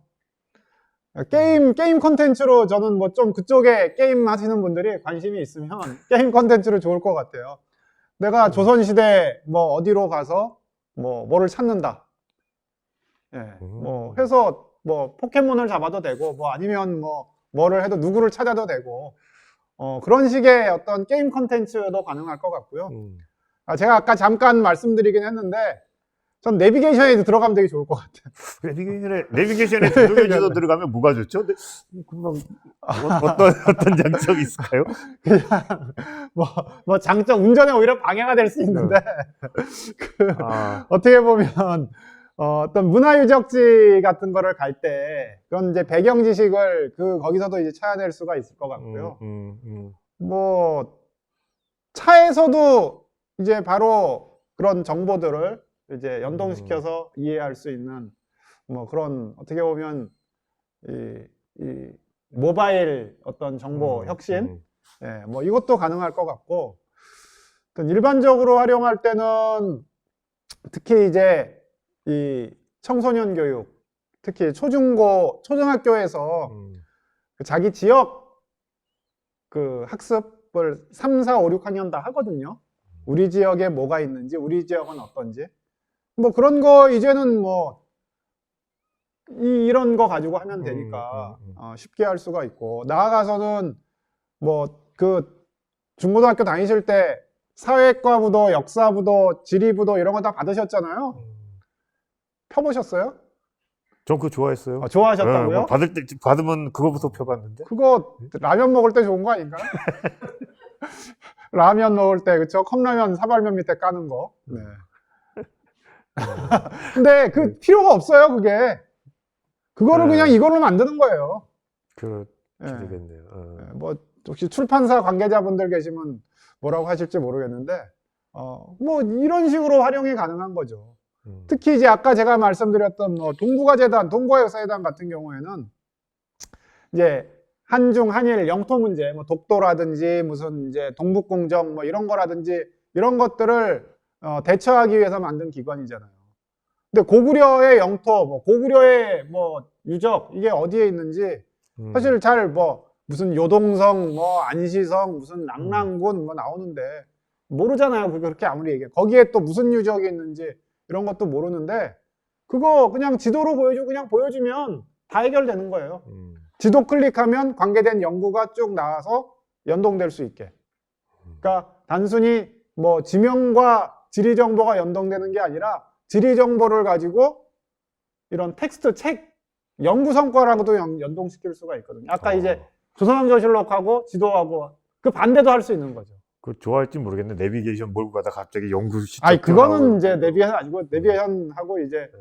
게임 콘텐츠로 저는 뭐 좀 그쪽에 게임 하시는 분들이 관심이 있으면 게임 콘텐츠로 좋을 것 같아요. 내가 조선시대 뭐 어디로 가서 뭐를 찾는다. 뭐 해서 뭐 포켓몬을 잡아도 되고 뭐 아니면 뭐를 해도 누구를 찾아도 되고 그런 식의 어떤 게임 콘텐츠도 가능할 것 같고요. 제가 아까 잠깐 말씀드리긴 했는데 전 내비게이션에 들어가면 되게 좋을 것 같아요. 내비게이션에 도로지도 들어가면 뭐가 좋죠? 금방 어떤 장점이 있을까요? 그냥 뭐 장점 운전에 오히려 방해가 될 수 있는데 어떻게 보면 어떤 문화유적지 같은 거를 갈 때 그런 이제 배경 지식을 거기서도 이제 찾아낼 수가 있을 것 같고요. 뭐 차에서도 이제 바로 그런 정보들을 이제 연동시켜서 이해할 수 있는 뭐 그런 어떻게 보면 이 모바일 어떤 정보 혁신, 예, 뭐 이것도 가능할 것 같고, 일반적으로 활용할 때는 특히 이제 이 청소년 교육, 특히 초중학교에서 그 자기 지역 그 학습을 3, 4, 5, 6학년 다 하거든요. 우리 지역에 뭐가 있는지, 우리 지역은 어떤지. 뭐 그런 거 이제는 뭐 이런 거 가지고 하면 되니까 쉽게 할 수가 있고, 나아가서는 뭐 그 중고등학교 다니실 때 사회과부도, 역사부도, 지리부도 이런 거 다 받으셨잖아요. 펴보셨어요? 전 그거 좋아했어요. 좋아하셨다고요? 뭐 받으면 그거부터 펴봤는데. 그거 라면 먹을 때 좋은 거 아닌가요? 라면 먹을 때, 그쵸? 컵라면 사발면 밑에 까는 거. 네. 근데 그 필요가 없어요, 그게. 그거를 네. 그냥 이걸로 만드는 거예요. 그렇게 예. 되겠네요. 뭐 혹시 출판사 관계자분들 계시면 뭐라고 하실지 모르겠는데, 뭐 이런 식으로 활용이 가능한 거죠. 특히 이제 아까 제가 말씀드렸던 뭐 동북아재단, 동북아역사재단 같은 경우에는 이제 한중, 한일 영토 문제, 뭐 독도라든지 무슨 이제 동북공정 뭐 이런 거라든지 이런 것들을 대처하기 위해서 만든 기관이잖아요. 근데 고구려의 영토, 뭐 고구려의 뭐 유적 이게 어디에 있는지 사실 잘 뭐 무슨 요동성, 뭐 안시성, 무슨 낙랑군 뭐 나오는데 모르잖아요. 그렇게 아무리 얘기해. 거기에 또 무슨 유적이 있는지 이런 것도 모르는데 그거 그냥 지도로 보여주고 그냥 보여주면 다 해결되는 거예요. 지도 클릭하면 관계된 연구가 쭉 나와서 연동될 수 있게. 그러니까 단순히 뭐 지명과 지리 정보가 연동되는 게 아니라 지리 정보를 가지고 이런 텍스트, 책, 연구 성과라고도 연동시킬 수가 있거든요. 아까 이제 조선왕조실록하고 지도하고 그 반대도 할 수 있는 거죠. 그거 좋아할지 모르겠네. 내비게이션 몰고 가다 갑자기 연구 시점. 아니, 그거는 이제 내비게이션 아니고 내비게이션하고 이제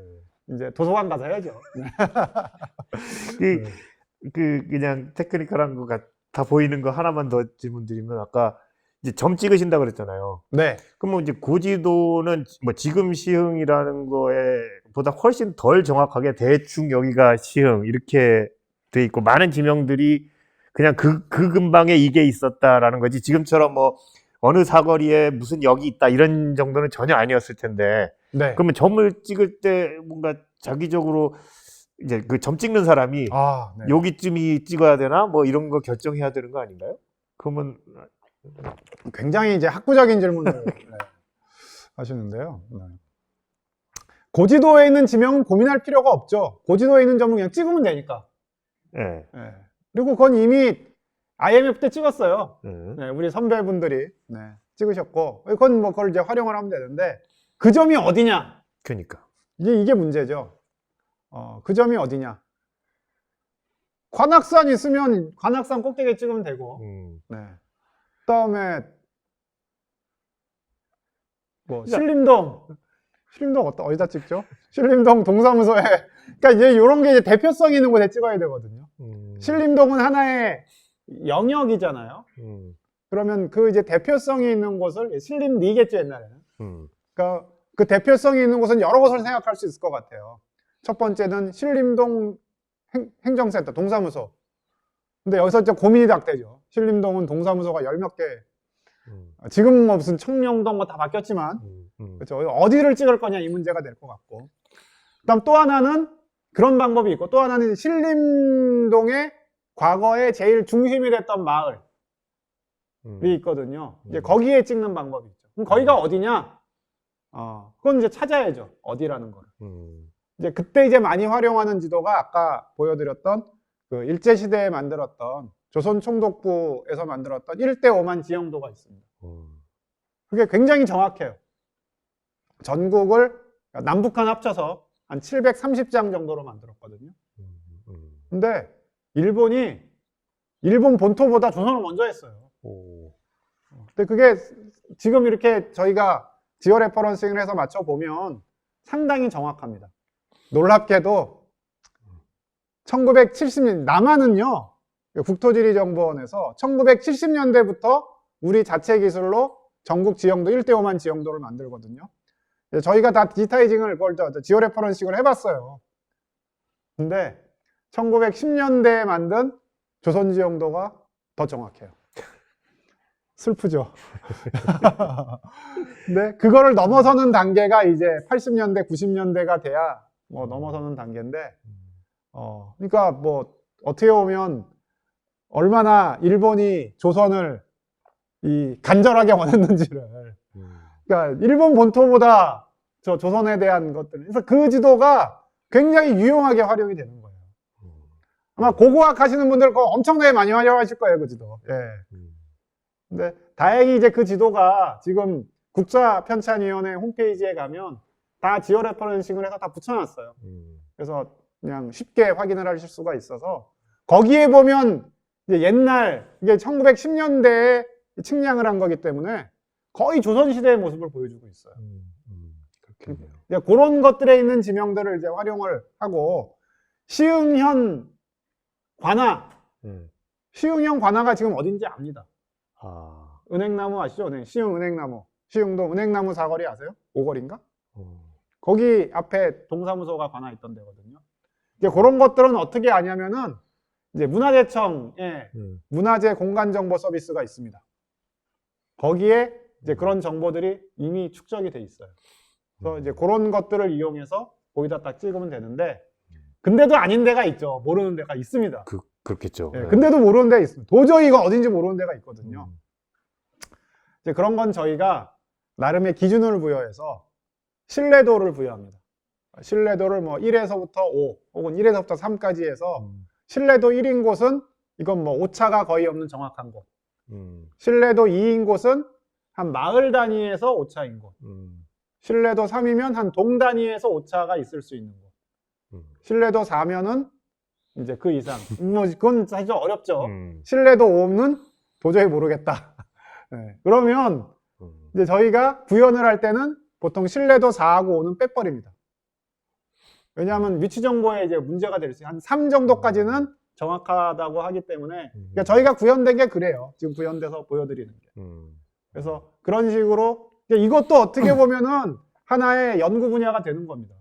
도서관 가서 해야죠. 그냥 테크니컬한 거 다 보이는 거 하나만 더 질문드리면 아까 이제 점 찍으신다 그랬잖아요. 네. 그럼 이제 고지도는 뭐 지금 시흥이라는 거에 보다 훨씬 덜 정확하게 대충 여기가 시흥 이렇게 돼 있고 많은 지명들이 그냥 그 근방에 이게 있었다라는 거지. 지금처럼 뭐 어느 사거리에 무슨 역이 있다 이런 정도는 전혀 아니었을 텐데. 네. 그러면 점을 찍을 때 뭔가 자기적으로 이제 그 점 찍는 사람이 네. 여기쯤이 찍어야 되나 뭐 이런 거 결정해야 되는 거 아닌가요? 그러면 굉장히 이제 학구적인 질문을 하시는데요. 네. 고지도에 있는 지명은 고민할 필요가 없죠. 고지도에 있는 점은 그냥 찍으면 되니까. 네. 그리고 그건 이미 IMF 때 찍었어요. 네. 우리 선배분들이 찍으셨고, 그건 뭐 그걸 이제 활용을 하면 되는데 그 점이 어디냐? 그러니까 이게 문제죠. 그 점이 어디냐? 관악산 있으면 관악산 꼭대기에 찍으면 되고, 그다음에 뭐 신림동 어디다 찍죠? 신림동 동사무소에 그러니까 이제 이런 게 이제 대표성이 있는 곳에 찍어야 되거든요. 신림동은 하나의 영역이잖아요. 그러면 그 이제 대표성이 있는 곳을 신림리겠죠 옛날에는. 그러니까 그 대표성이 있는 곳은 여러 곳을 생각할 수 있을 것 같아요. 첫 번째는 신림동 행정센터 동사무소. 근데 여기서 이제 고민이 딱 되죠. 신림동은 동사무소가 열 몇 개. 지금 뭐 무슨 청명동 뭐 다 바뀌었지만, 그렇죠. 어디를 찍을 거냐 이 문제가 될 것 같고. 그다음 또 하나는 그런 방법이 있고, 또 하나는 신림동의 과거에 제일 중심이 됐던 마을이 있거든요. 이제 거기에 찍는 방법이 있죠. 그럼 거기가 어디냐? 그건 이제 찾아야죠. 어디라는 거를. 이제 그때 이제 많이 활용하는 지도가 아까 보여드렸던 그 일제시대에 만들었던 조선총독부에서 만들었던 1대5만 지형도가 있습니다. 그게 굉장히 정확해요. 전국을 남북한 합쳐서 한 730장 정도로 만들었거든요. 근데 일본 본토보다 조선을 먼저 했어요. 근데 그게 지금 이렇게 저희가 지어 레퍼런싱을 해서 맞춰보면 상당히 정확합니다. 놀랍게도 1970년 남한은요, 국토지리정보원에서 1970년대부터 우리 자체 기술로 전국 지형도 1대5만 지형도를 만들거든요. 저희가 다 디지타이징을 그걸 지오 레퍼런싱을 해봤어요. 근데 1910년대에 만든 조선지 정도가 더 정확해요. 슬프죠. 근데 그거를 넘어서는 단계가 이제 80년대, 90년대가 돼야 뭐 넘어서는 단계인데, 그러니까 뭐 어떻게 보면 얼마나 일본이 조선을 간절하게 원했는지를, 그러니까 일본 본토보다 저 조선에 대한 것들, 그래서 그 지도가 굉장히 유용하게 활용이 되는 거예요. 아마 고고학 하시는 분들 그거 엄청나게 많이 활용하실 거예요, 그 지도. 예. 근데 다행히 이제 그 지도가 지금 국사편찬위원회 홈페이지에 가면 다 지오 레퍼런싱을 해서 다 붙여놨어요. 그래서 그냥 쉽게 확인을 하실 수가 있어서 거기에 보면 이제 옛날 이게 1910년대에 측량을 한 거기 때문에 거의 조선시대의 모습을 보여주고 있어요. 그렇겠네요. 이제 그런 것들에 있는 지명들을 이제 활용을 하고 시흥현 관하, 시흥현 관하가 지금 어딘지 압니다. 아, 은행나무 아시죠? 시흥 은행나무. 시흥동 은행나무 사거리 아세요? 5거리인가? 거기 앞에 동사무소가 관하 있던 데거든요. 이제 그런 것들은 어떻게 아냐면은 이제 문화재청에 문화재 공간정보 서비스가 있습니다. 거기에 이제 그런 정보들이 이미 축적이 돼 있어요. 그래서 이제 그런 것들을 이용해서 거기다 딱 찍으면 되는데, 근데도 아닌 데가 있죠. 모르는 데가 있습니다. 그렇겠죠. 예, 근데도 모르는 데가 있습니다. 도저히 이거 어딘지 모르는 데가 있거든요. 이제 그런 건 저희가 나름의 기준을 부여해서 신뢰도를 부여합니다. 신뢰도를 뭐 1에서부터 5 혹은 1에서부터 3까지 해서 신뢰도 1인 곳은 이건 뭐 오차가 거의 없는 정확한 곳. 신뢰도 2인 곳은 한 마을 단위에서 오차인 곳. 신뢰도 3이면 한 동 단위에서 오차가 있을 수 있는 곳. 신뢰도 4면은 이제 그 이상. 뭐 그건 사실 어렵죠. 신뢰도 5는 도저히 모르겠다. 네. 그러면 이제 저희가 구현을 할 때는 보통 신뢰도 4하고 5는 빼버립니다. 왜냐하면 위치 정보에 이제 문제가 될 수 있어요. 한 3 정도까지는 정확하다고 하기 때문에, 그러니까 저희가 구현된 게 그래요. 지금 구현돼서 보여드리는 게. 그래서 그런 식으로 이것도 어떻게 보면은 하나의 연구 분야가 되는 겁니다.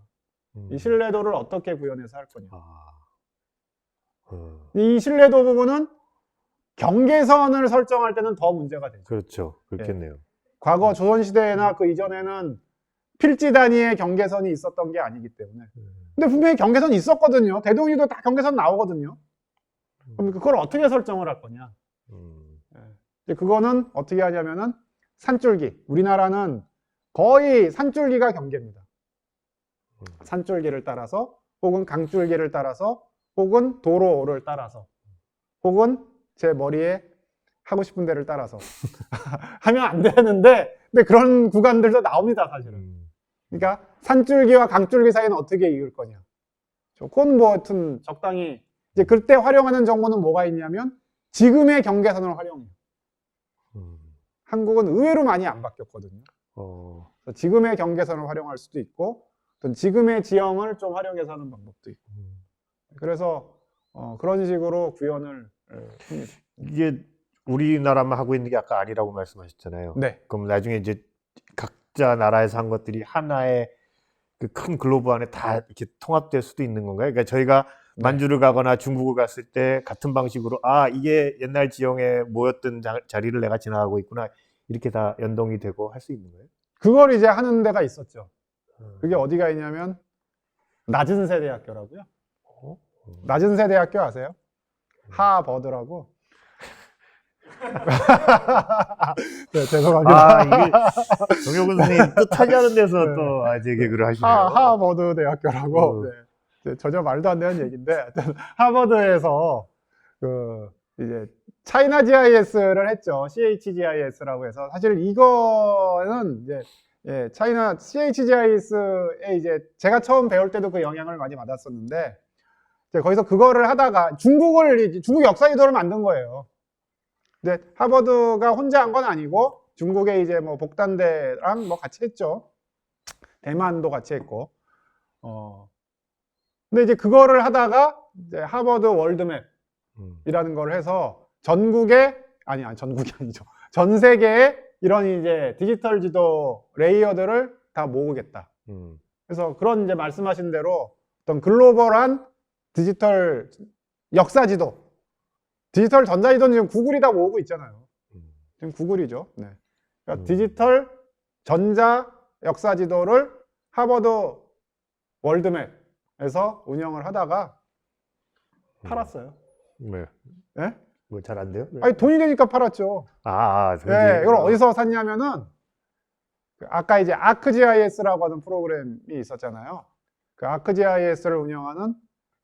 이 신뢰도를 어떻게 구현해서 할 거냐. 이 신뢰도 부분은 경계선을 설정할 때는 더 문제가 되죠. 그렇죠. 그렇겠네요. 예. 과거 조선시대나 그 이전에는 필지 단위의 경계선이 있었던 게 아니기 때문에. 근데 분명히 경계선이 있었거든요. 대동이도 다 경계선 나오거든요. 그럼 그걸 어떻게 설정을 할 거냐. 예. 그거는 어떻게 하냐면은 산줄기. 우리나라는 거의 산줄기가 경계입니다. 산줄기를 따라서, 혹은 강줄기를 따라서, 혹은 도로를 따라서, 혹은 제 머리에 하고 싶은 데를 따라서 하면 안 되는데, 근데 그런 구간들도 나옵니다, 사실은. 그러니까 산줄기와 강줄기 사이는 어떻게 이을 거냐. 그건 뭐 하여튼 적당히 이제 그때 활용하는 정보는 뭐가 있냐면 지금의 경계선을 활용해요. 한국은 의외로 많이 안 바뀌었거든요. 그래서 지금의 경계선을 활용할 수도 있고, 어떤 지금의 지형을 좀 활용해서 하는 방법도 있고. 그래서 그런 식으로 구현을 합니다. 이게 우리나라만 하고 있는 게 아까 아니라고 말씀하셨잖아요. 네. 그럼 나중에 이제 각자 나라에서 한 것들이 하나의 그 큰 글로브 안에 다 이렇게 통합될 수도 있는 건가요? 그러니까 저희가 만주를 가거나 중국을 갔을 때 같은 방식으로 이게 옛날 지형에 모였던 자리를 내가 지나가고 있구나, 이렇게 다 연동이 되고 할 수 있는 거예요? 그걸 이제 하는 데가 있었죠. 그게 어디가 있냐면 낮은세대학교라고요. 낮은세대학교 아세요? 하버드라고. 네, 죄송합니다. 이게 정혁은 선생님 뜻하지 않은 데서 네. 또 제 개그를 하시네요. 하버드 대학교라고. 네. 전혀 말도 안 되는 얘기인데, 하여튼 하버드에서 이제 차이나 GIS를 했죠. CHGIS라고 해서. 사실 이거는 이제 차이나 CHGIS에 이제 제가 처음 배울 때도 그 영향을 많이 받았었는데, 이제 거기서 그거를 하다가 중국 역사 지도를 만든 거예요. 근데 하버드가 혼자 한 건 아니고 중국의 이제 뭐 복단대랑 뭐 같이 했죠. 대만도 같이 했고. 근데 이제 그거를 하다가 이제 하버드 월드맵이라는 걸 해서 전국이 아니죠. 전 세계에 이런 이제 디지털 지도 레이어들을 다 모으겠다. 그래서 그런 이제 말씀하신 대로 어떤 글로벌한 디지털 역사 지도, 디지털 전자지도는 지금 구글이 다 모으고 있잖아요. 지금 구글이죠. 네. 그러니까 디지털 전자 역사지도를 하버드 월드맵에서 운영을 하다가 팔았어요. 네. 네? 뭐 잘 안 돼요? 아니, 돈이 되니까 팔았죠. 네, 이걸 어디서 샀냐면은, 아까 이제 ArcGIS라고 하는 프로그램이 있었잖아요. 그 ArcGIS를 운영하는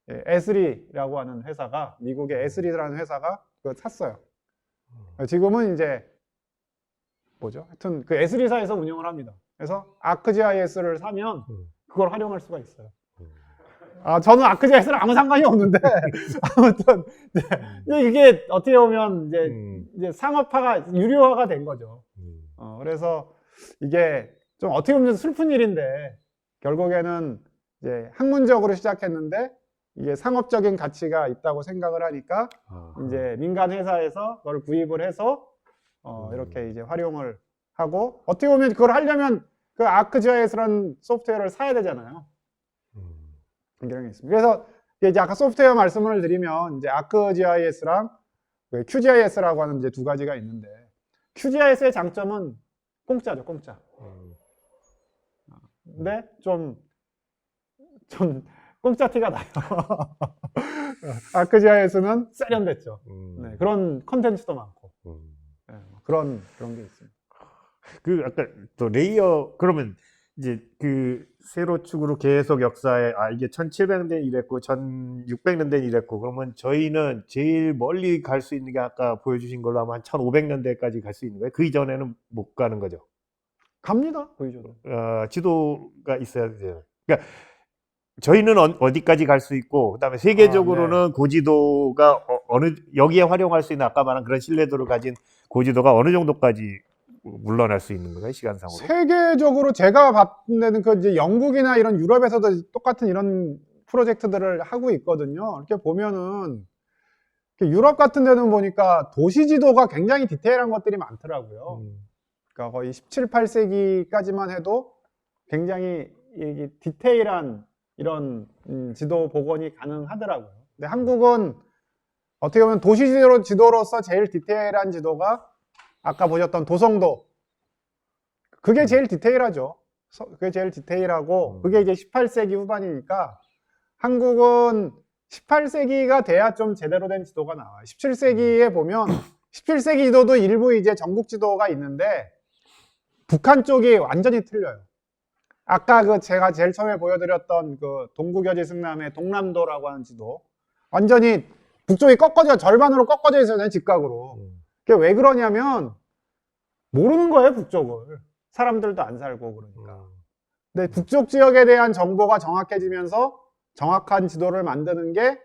에스리라고 하는 회사가, 미국의 에스리라는 회사가 그걸 샀어요. 지금은 이제, 뭐죠? 하여튼 그 에스리사에서 운영을 합니다. 그래서 ArcGIS를 사면 그걸 활용할 수가 있어요. 저는 ArcGIS랑 아무 상관이 없는데, 아무튼, 네. 이게 어떻게 보면 이제 상업화가, 유료화가 된 거죠. 그래서 이게 좀 어떻게 보면 슬픈 일인데, 결국에는 이제 학문적으로 시작했는데, 이게 상업적인 가치가 있다고 생각을 하니까, 이제 민간 회사에서 그걸 구입을 해서, 이렇게 이제 활용을 하고, 어떻게 보면 그걸 하려면 그 ArcGIS라는 소프트웨어를 사야 되잖아요. 이런 게 있습니다. 그래서 이제 아까 소프트웨어 말씀을 드리면 이제 ArcGIS랑 QGIS라고 하는 이제 두 가지가 있는데, QGIS의 장점은 공짜죠, 공짜. 근데 좀 공짜 티가 나요. ArcGIS는 세련됐죠. 네, 그런 컨텐츠도 많고. 네, 그런 게 있습니다. 그 아까 또 레이어 그러면 이제 그 세로 축으로 계속 역사에 이게 1700년대 이랬고 1600년대 이랬고 그러면 저희는 제일 멀리 갈 수 있는 게 아까 보여주신 걸로 하면 한 1500년대까지 갈 수 있는 거예요. 그 이전에는 못 가는 거죠. 갑니다. 그 이전으로. 지도가 있어야 돼요. 그러니까 저희는 어디까지 갈 수 있고 그다음에 세계적으로는 네. 고지도가 어느 여기에 활용할 수 있는 아까 말한 그런 신뢰도를 가진 고지도가 어느 정도까지 물러날 수 있는 거예요, 시간상으로? 세계적으로 제가 봤던 데는 그 이제 영국이나 이런 유럽에서도 똑같은 이런 프로젝트들을 하고 있거든요. 이렇게 보면은 유럽 같은 데는 보니까 도시 지도가 굉장히 디테일한 것들이 많더라고요. 그러니까 거의 17, 18세기까지만 해도 굉장히 디테일한 이런 지도 복원이 가능하더라고요. 근데 한국은 어떻게 보면 도시 지도로서 제일 디테일한 지도가 아까 보셨던 도성도, 그게 제일 디테일하죠. 그게 제일 디테일하고 그게 이제 18세기 후반이니까 한국은 18세기가 돼야 좀 제대로 된 지도가 나와요. 17세기에 보면 17세기 지도도 일부 이제 전국 지도가 있는데 북한 쪽이 완전히 틀려요. 아까 그 제가 제일 처음에 보여드렸던 그 동구겨지 승남의 동남도라고 하는 지도, 완전히 북쪽이 절반으로 꺾어져 있어요, 직각으로. 그게 왜 그러냐면 모르는 거예요, 북쪽을. 사람들도 안 살고 그러니까. 근데 북쪽 지역에 대한 정보가 정확해지면서 정확한 지도를 만드는 게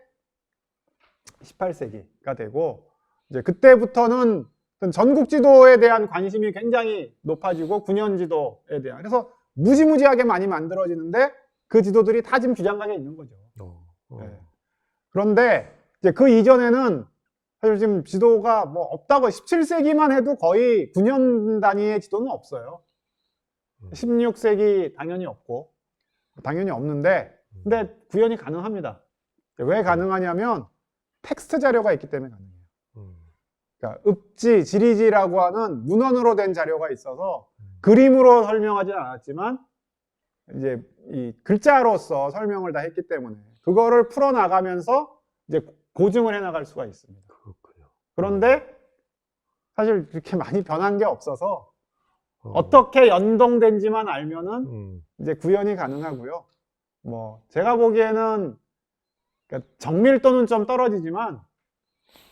18세기가 되고, 이제 그때부터는 전국 지도에 대한 관심이 굉장히 높아지고 9년 지도에 대한, 그래서 무지무지하게 많이 만들어지는데 그 지도들이 다 지금 주장각에 있는 거죠. 네. 그런데 이제 그 이전에는 사실 지금 지도가 뭐 없다고, 17세기만 해도 거의 9년 단위의 지도는 없어요. 16세기 당연히 없고, 당연히 없는데, 근데 구현이 가능합니다. 왜 가능하냐면 텍스트 자료가 있기 때문에 가능해요. 그러니까 읍지, 지리지라고 하는 문헌으로 된 자료가 있어서 그림으로 설명하지 않았지만 이제 이 글자로서 설명을 다 했기 때문에 그거를 풀어나가면서 이제 고증을 해나갈 수가 있습니다. 그렇군요. 그런데 사실 그렇게 많이 변한 게 없어서 어떻게 연동된지만 알면은 이제 구현이 가능하고요. 뭐 제가 보기에는 그러니까 정밀도는 좀 떨어지지만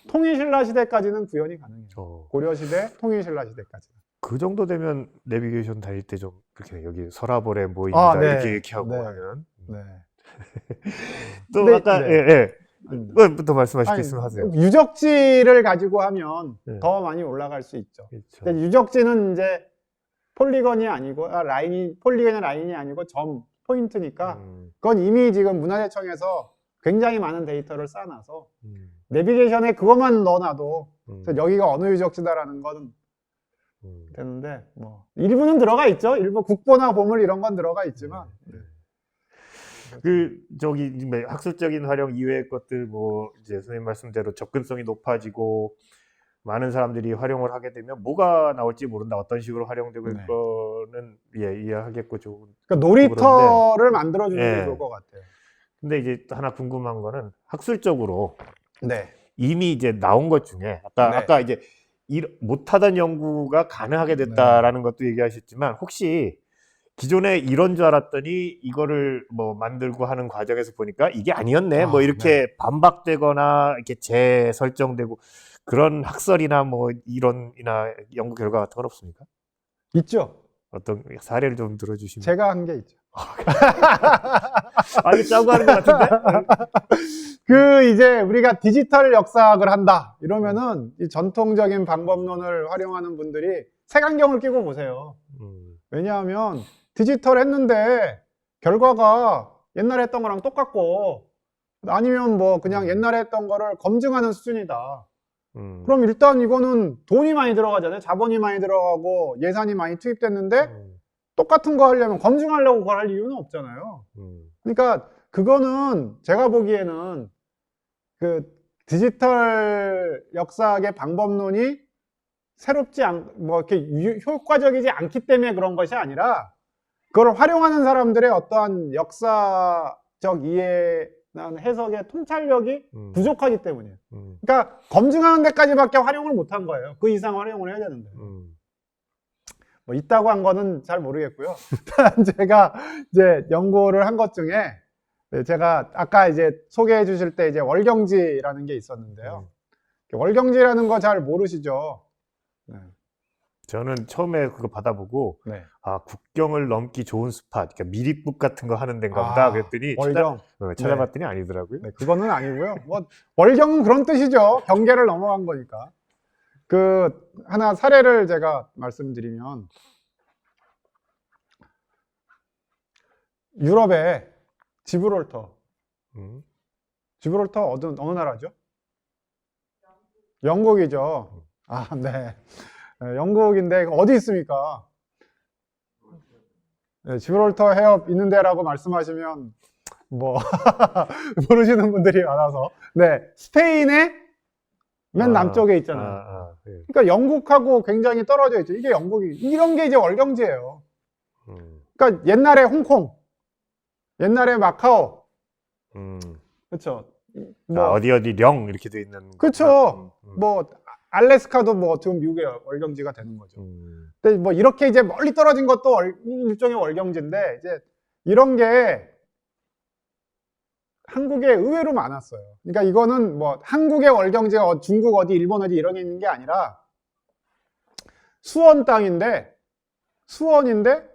통일신라 시대까지는 구현이 가능해요. 고려시대, 통일신라 시대까지. 그 정도 되면 내비게이션 다닐 때 좀 그렇게 여기 서라벌에 모인다 네. 이렇게 하고 네. 하면 네. 또 근데, 아까 네. 그거부터 말씀하실 게 있으면 하세요. 유적지를 가지고 하면 네. 더 많이 올라갈 수 있죠. 그렇죠. 근데 유적지는 이제 폴리건이 아니고 폴리건의 라인이 아니고 점 포인트니까 그건 이미 지금 문화재청에서 굉장히 많은 데이터를 쌓아놔서 내비게이션에 그것만 넣어놔도 여기가 어느 유적지다라는 건 되는데, 뭐 일부는 들어가 있죠. 일부 국보나 보물 이런 건 들어가 있지만 저기 뭐 학술적인 활용 이외의 것들 뭐 이제 선생님 말씀대로 접근성이 높아지고 많은 사람들이 활용을 하게 되면 뭐가 나올지 모른다. 어떤 식으로 활용되고 네. 거는 이해하겠고 좋은. 그러니까 놀이터를 그런데, 만들어주는 게 예. 좋을 것 같아요. 근데 이제 하나 궁금한 거는 학술적으로 네. 이미 이제 나온 것 중에 네. 아까 이제 못하던 연구가 가능하게 됐다라는 것도 얘기하셨지만 혹시 기존에 이런 줄 알았더니 이거를 뭐 만들고 하는 과정에서 보니까 이게 아니었네. 뭐 이렇게 반박되거나 이렇게 재설정되고 그런 학설이나 뭐 이론이나 연구 결과 같은 건 없습니까? 있죠. 어떤 사례를 좀 들어주시면. 제가 한 게 있죠. 이거 짜고 하는 것 같은데? 이제 우리가 디지털 역사학을 한다 이러면은 이 전통적인 방법론을 활용하는 분들이 색안경을 끼고 보세요. 왜냐하면 디지털 했는데 결과가 옛날에 했던 거랑 똑같고 아니면 뭐 그냥 옛날에 했던 거를 검증하는 수준이다. 그럼 일단 이거는 돈이 많이 들어가잖아요. 자본이 많이 들어가고 예산이 많이 투입됐는데 똑같은 거 하려면 검증하려고 그걸 할 이유는 없잖아요. 그러니까 그거는 제가 보기에는 디지털 역사학의 방법론이 새롭지 뭐 이렇게 효과적이지 않기 때문에 그런 것이 아니라 그걸 활용하는 사람들의 어떠한 역사적 이해나 해석의 통찰력이 부족하기 때문이에요. 그러니까 검증하는 데까지밖에 활용을 못한 거예요. 그 이상 활용을 해야 되는데. 뭐 있다고 한 거는 잘 모르겠고요. 제가 이제 연구를 한 것 중에 제가 아까 이제 소개해 주실 때 이제 월경지라는 게 있었는데요. 월경지라는 거 잘 모르시죠? 네. 저는 처음에 그거 받아보고 네. 국경을 넘기 좋은 스팟, 그러니까 미리국 같은 거 하는 데인가 보다 그랬더니 월경. 찾아봤더니 아니더라고요. 네, 그거는 아니고요. 뭐 월경은 그런 뜻이죠. 경계를 넘어간 거니까. 하나 사례를 제가 말씀드리면 유럽의 지브롤터. 지브롤터 어느 나라죠? 영국이죠. 네. 영국인데 어디 있습니까? 네, 지브롤터 해협 있는 데라고 말씀하시면 뭐 모르시는 분들이 많아서. 네, 스페인의 맨 남쪽에 있잖아요. 네. 그러니까 영국하고 굉장히 떨어져 있죠. 이게 영국이 이런 게 이제 월경지예요. 그러니까 옛날에 홍콩, 옛날에 마카오, 그렇죠. 뭐 어디 령 이렇게 돼 있는. 그렇죠. 뭐 알래스카도 뭐 어떻게 보면 미국의 월경지가 되는 거죠. 근데 뭐 이렇게 이제 멀리 떨어진 것도 일종의 월경지인데 이제 이런 게 한국에 의외로 많았어요. 그러니까 이거는 뭐 한국의 월경지가 중국 어디, 일본 어디 이런 게 있는 게 아니라 수원 땅인데 수원인데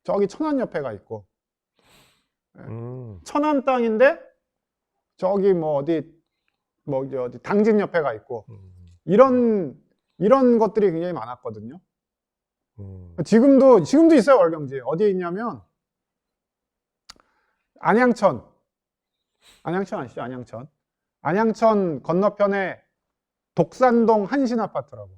저기 천안 옆에가 있고 천안 땅인데 저기 뭐 어디 당진 옆에가 있고 이런 것들이 굉장히 많았거든요. 지금도 있어요. 월경지 어디에 있냐면 안양천 아시죠? 안양천 건너편에 독산동 한신아파트라고.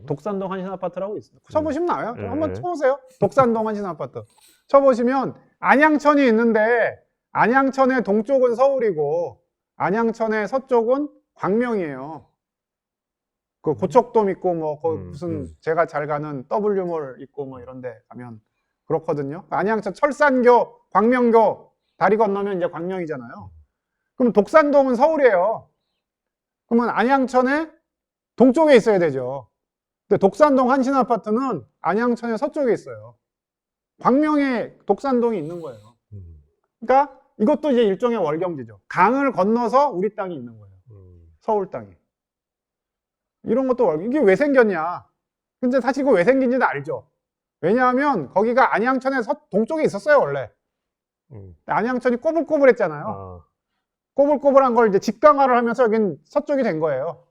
독산동 한신아파트라고 있어요. 쳐보시면 나와요. 한번 쳐보세요. 독산동 한신아파트. 쳐보시면 안양천이 있는데 안양천의 동쪽은 서울이고 안양천의 서쪽은 광명이에요. 그 고척돔 있고 뭐 무슨 제가 잘 가는 W몰 있고 뭐 이런데 가면 그렇거든요. 안양천 철산교, 광명교 다리 건너면 이제 광명이잖아요. 그럼 독산동은 서울이에요. 그러면 안양천의 동쪽에 있어야 되죠. 근데 독산동 한신아파트는 안양천의 서쪽에 있어요. 광명에 독산동이 있는 거예요. 그러니까 이것도 이제 일종의 월경지죠. 강을 건너서 우리 땅이 있는 거예요. 서울 땅이. 이런 것도 이게 왜 생겼냐? 근데 사실 이거 왜 생긴지는 알죠. 왜냐하면 거기가 안양천의 동쪽에 있었어요, 원래. 안양천이 꼬불꼬불했잖아요. 꼬불꼬불한 걸 이제 직강화를 하면서 여긴 서쪽이 된 거예요.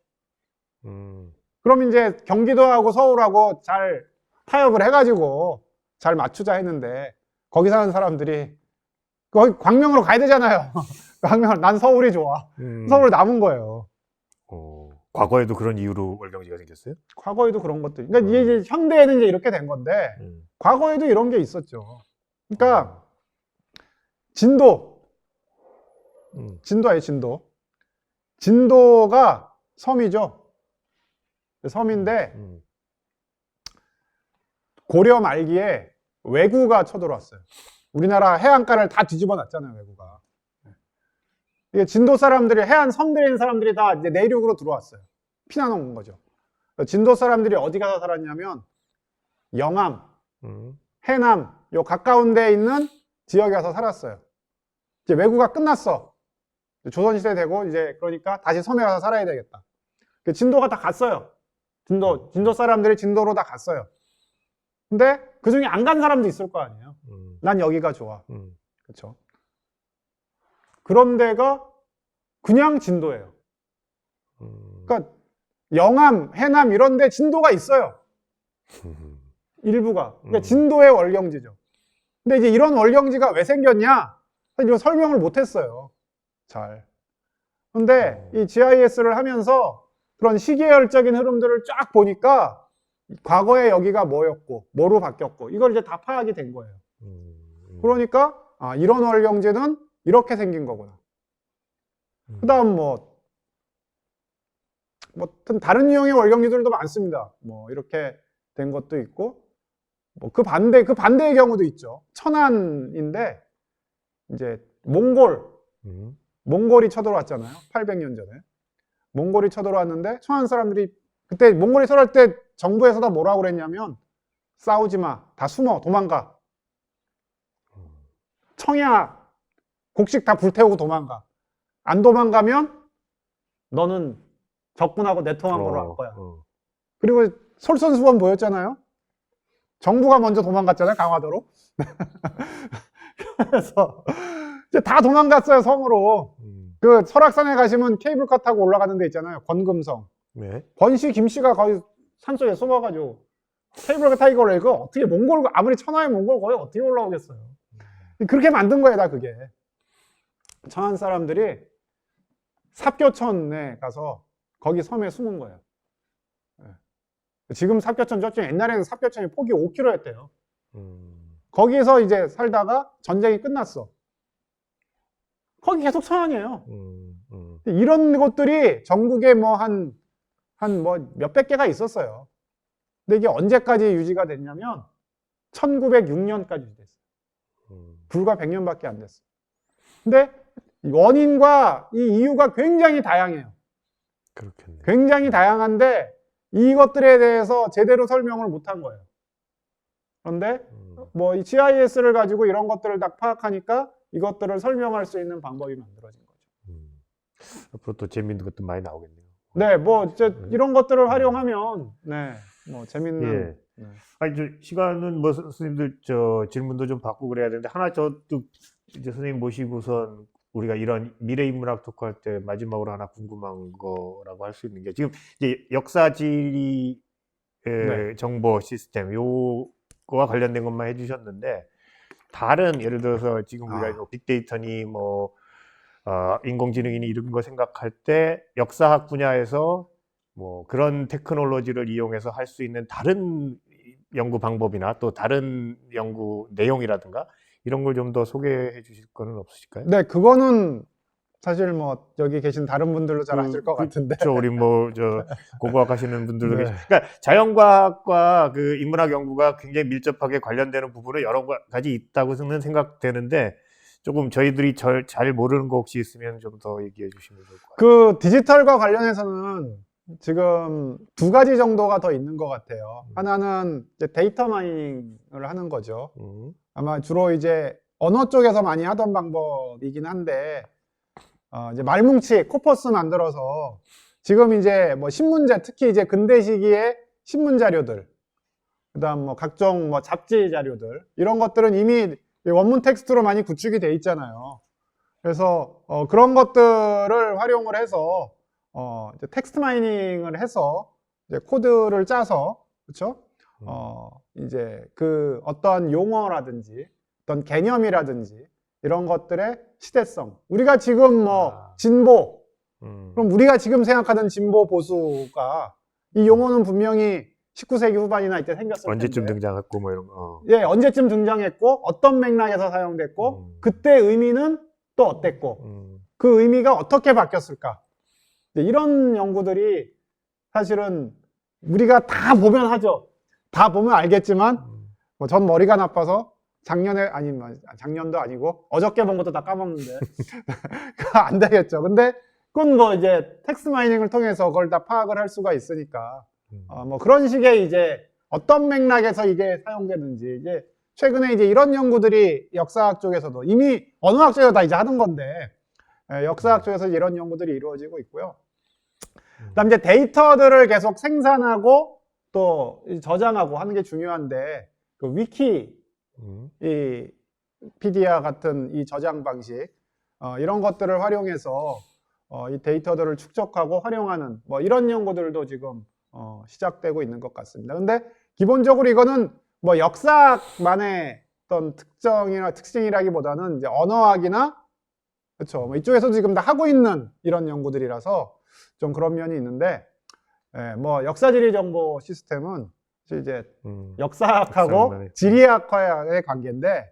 그럼 이제 경기도하고 서울하고 잘 타협을 해가지고 잘 맞추자 했는데 거기 사는 사람들이 거기 광명으로 가야 되잖아요. 광명, 난 서울이 좋아. 서울 남은 거예요. 과거에도 그런 이유로 월경지가 생겼어요? 과거에도 그런 것들. 그러니까 이제 현대에는 이제 이렇게 된 건데 과거에도 이런 게 있었죠. 그러니까 진도. 음. 진도예요, 진도. 진도가 섬이죠. 섬인데 음. 고려 말기에 왜구가 쳐들어왔어요. 우리나라 해안가를 다 뒤집어 놨잖아요, 왜구가. 이게 진도 사람들이, 해안 섬들에 있는 사람들이 다 이제 내륙으로 들어왔어요. 피난 온 거죠. 진도 사람들이 어디 가서 살았냐면 영암, 해남, 요 가까운 데에 있는 지역에 가서 살았어요. 이제 왜구가 끝났어. 조선시대 되고 이제 그러니까 다시 섬에 가서 살아야 되겠다. 진도가 다 갔어요. 진도 사람들이 진도로 다 갔어요. 근데 그 중에 안 간 사람도 있을 거 아니에요. 난 여기가 좋아. 그렇죠. 그런 데가 그냥 진도예요. 그러니까 영암, 해남 이런 데 진도가 있어요. 일부가. 그러니까 진도의 월경지죠. 근데 이제 이런 월경지가 왜 생겼냐? 사실 이거 설명을 못 했어요. 잘. 근데 이 GIS를 하면서 그런 시계열적인 흐름들을 쫙 보니까 과거에 여기가 뭐였고, 뭐로 바뀌었고, 이걸 이제 다 파악이 된 거예요. 그러니까, 아, 이런 월경지는 이렇게 생긴 거구나. 그 다음 다른 유형의 월경지들도 많습니다. 이렇게 된 것도 있고, 그 반대의 경우도 있죠. 천안인데, 이제, 몽골이 쳐들어왔잖아요. 800년 전에. 몽골이 쳐들어왔는데, 천안 사람들이, 그때 몽골이 쳐들어올 때 정부에서 다 뭐라고 그랬냐면, 싸우지 마. 다 숨어. 도망가. 청야, 곡식 다 불태우고 도망가. 안 도망가면, 너는 적군하고 내통한 거로 할 거야. 그리고 솔선수범 보였잖아요. 정부가 먼저 도망갔잖아요. 강화도로. 그래서 이제 다 도망갔어요. 섬으로. 그 설악산에 가시면 케이블카 타고 올라가는 데 있잖아요. 권금성. 네. 권씨 김씨가 거기 산속에 숨어가지고 케이블카 타고 올라 이거 어떻게 아무리 천하의 몽골 거기 어떻게 올라오겠어요. 그렇게 만든 거예요. 다 그게. 천안 사람들이 삽교천에 가서 거기 섬에 숨은 거예요. 지금 삽교천 저쪽 옛날에는 삽교천이 폭이 5km였대요. 거기서 이제 살다가 전쟁이 끝났어. 거기 계속 천안이에요. 이런 곳들이 전국에 몇백 개가 있었어요. 근데 이게 언제까지 유지가 됐냐면 1906년까지 유지됐어요. 불과 100년밖에 안 됐어요. 근데 원인과 이 이유가 굉장히 다양해요. 그렇겠네. 굉장히 다양한데 이것들에 대해서 제대로 설명을 못한 거예요. 그런데 이 GIS를 가지고 이런 것들을 딱 파악하니까 이것들을 설명할 수 있는 방법이 만들어진 거죠. 앞으로 또 재밌는 것도 많이 나오겠네요. 네, 이런 것들을 활용하면 재밌는. 예. 네. 아니, 시간은 선생님들 질문도 좀 받고 그래야 되는데 하나 저도 이제 선생님 모시고선 우리가 이런 미래인문학 토크할 때 마지막으로 하나 궁금한 거라고 할 수 있는 게 지금 이제 역사지리 정보 시스템 요거와 관련된 것만 해주셨는데 다른 예를 들어서 지금 우리가 빅데이터니 인공지능이니 이런 거 생각할 때 역사학 분야에서 그런 테크놀로지를 이용해서 할 수 있는 다른 연구 방법이나 또 다른 연구 내용이라든가 이런 걸 좀 더 소개해 주실 거는 없으실까요? 네, 그거는 사실 여기 계신 다른 분들도 잘 아실 것 같은데. 우리 고고학 하시는 분들도 네. 그러니까 자연과학과 그 인문학 연구가 굉장히 밀접하게 관련되는 부분은 여러 가지 있다고는 생각되는데 조금 저희들이 잘 모르는 거 혹시 있으면 좀 더 얘기해 주시면 좋을 것 같아요. 그 디지털과 관련해서는 지금 2가지 정도가 더 있는 것 같아요. 하나는 이제 데이터 마이닝을 하는 거죠. 아마 주로 이제 언어 쪽에서 많이 하던 방법이긴 한데, 이제 말뭉치, 코퍼스 만들어서 지금 이제 신문제, 특히 이제 근대 시기의 신문 자료들, 그 다음 각종 잡지 자료들, 이런 것들은 이미 원문 텍스트로 많이 구축이 돼 있잖아요. 그래서 그런 것들을 활용을 해서 이제 텍스트 마이닝을 해서 이제 코드를 짜서, 그렇죠? 이제 그 어떤 용어라든지 어떤 개념이라든지 이런 것들의 시대성. 우리가 지금 진보, 그럼 우리가 지금 생각하는 진보 보수가 이 용어는 분명히 19세기 후반이나 이때 생겼을 언제쯤 텐데. 등장했고 뭐 이런 거. 예, 언제쯤 등장했고 어떤 맥락에서 사용됐고 그때 의미는 또 어땠고 그 의미가 어떻게 바뀌었을까? 이런 연구들이 사실은 우리가 다 보면 하죠. 다 보면 알겠지만 뭐 전 머리가 나빠서 작년에 작년도 아니고 어저께 본 것도 다 까먹는데 그거 안 되겠죠. 근데 그건 뭐 이제 텍스트 마이닝을 통해서 그걸 다 파악을 할 수가 있으니까 뭐 그런 식의 이제 어떤 맥락에서 이게 사용되는지 이제 최근에 이제 이런 연구들이 역사학 쪽에서도 이미 언어학 쪽에서 다 이제 하는 건데 역사학 쪽에서 이런 연구들이 이루어지고 있고요. 그다음 이제 데이터들을 계속 생산하고 또 저장하고 하는 게 중요한데 그 위키 이 피디아 같은 이 저장 방식 이런 것들을 활용해서 이 데이터들을 축적하고 활용하는 뭐 이런 연구들도 지금 시작되고 있는 것 같습니다. 근데 기본적으로 이거는 뭐 역사학만의 어떤 특징이라기보다는 이제 언어학이나 그렇죠. 뭐 이쪽에서 지금 다 하고 있는 이런 연구들이라서 좀 그런 면이 있는데 뭐 역사지리 정보 시스템은 이제 역사학하고 역사학만의. 지리학과의 관계인데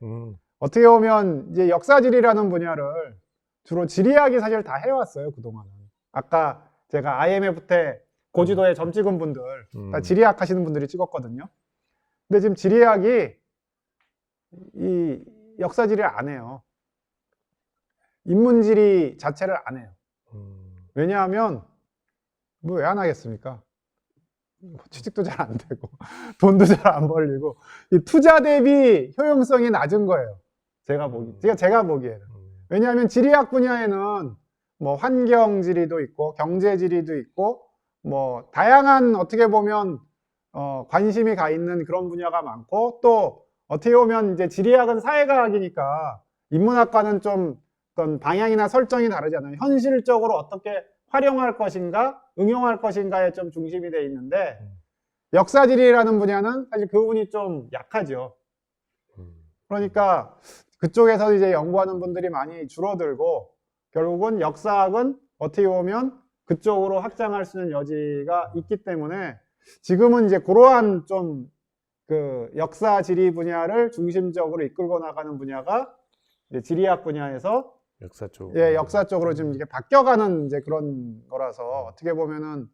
어떻게 보면 이제 역사지리라는 분야를 주로 지리학이 사실 다 해왔어요, 그동안은. 아까 제가 IMF 때 고지도에 점 찍은 분들, 다 지리학 하시는 분들이 찍었거든요. 근데 지금 지리학이 이 역사지리를 안 해요. 인문지리 자체를 안 해요. 왜냐하면 뭐 왜 안 하겠습니까? 취직도 잘 안 되고 돈도 잘 안 벌리고 이 투자 대비 효용성이 낮은 거예요. 제가 보기에는. 왜냐하면 지리학 분야에는 뭐 환경지리도 있고 경제지리도 있고 뭐 다양한 어떻게 보면 관심이 가 있는 그런 분야가 많고 또 어떻게 보면 이제 지리학은 사회과학이니까 인문학과는 좀 어떤 방향이나 설정이 다르잖아요. 현실적으로 어떻게 활용할 것인가, 응용할 것인가에 좀 중심이 돼 있는데 역사지리라는 분야는 사실 그 부분이 좀 약하죠. 그러니까 그쪽에서 이제 연구하는 분들이 많이 줄어들고 결국은 역사학은 어떻게 보면 그쪽으로 확장할 수 있는 여지가 있기 때문에 지금은 이제 그러한 좀 그 역사 지리 분야를 중심적으로 이끌고 나가는 분야가 이제 지리학 분야에서 역사 쪽. 예, 역사 쪽으로 지금 이게 바뀌어가는 이제 그런 거라서 어떻게 보면은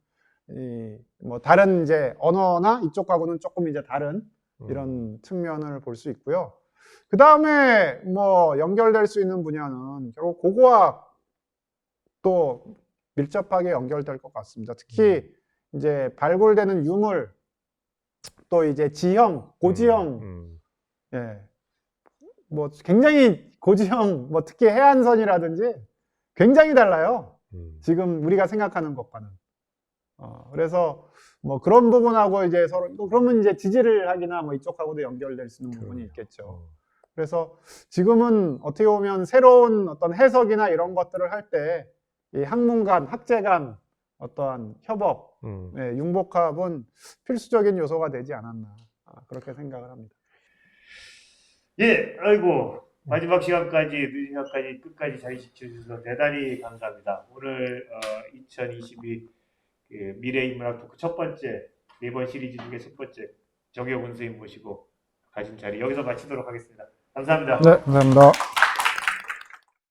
이 뭐 다른 이제 언어나 이쪽하고는 조금 이제 다른 이런 측면을 볼 수 있고요. 그 다음에 뭐 연결될 수 있는 분야는 결국 고고학도 밀접하게 연결될 것 같습니다. 특히 이제 발굴되는 유물, 또 이제 지형, 고지형, 예, 뭐 굉장히 고지형, 뭐 특히 해안선이라든지 굉장히 달라요. 지금 우리가 생각하는 것과는. 그래서 뭐 그런 부분하고 이제 서로 그러면 이제 지질학이나 뭐 이쪽하고도 연결될 수 있는 부분이 있겠죠. 그래서 지금은 어떻게 보면 새로운 어떤 해석이나 이런 것들을 할 때 이 학문 간, 학제 간 어떠한 협업, 예, 융복합은 필수적인 요소가 되지 않았나 그렇게 생각을 합니다. 예, 아이고 마지막 시간까지 늦은 시간까지 끝까지 잘 지켜주셔서 대단히 감사합니다. 오늘 2022 미래인문학 토크 첫 번째 4번 시리즈 중에 첫 번째 정여군 선생님 모시고 가진 자리 여기서 마치도록 하겠습니다. 감사합니다. 네, 감사합니다.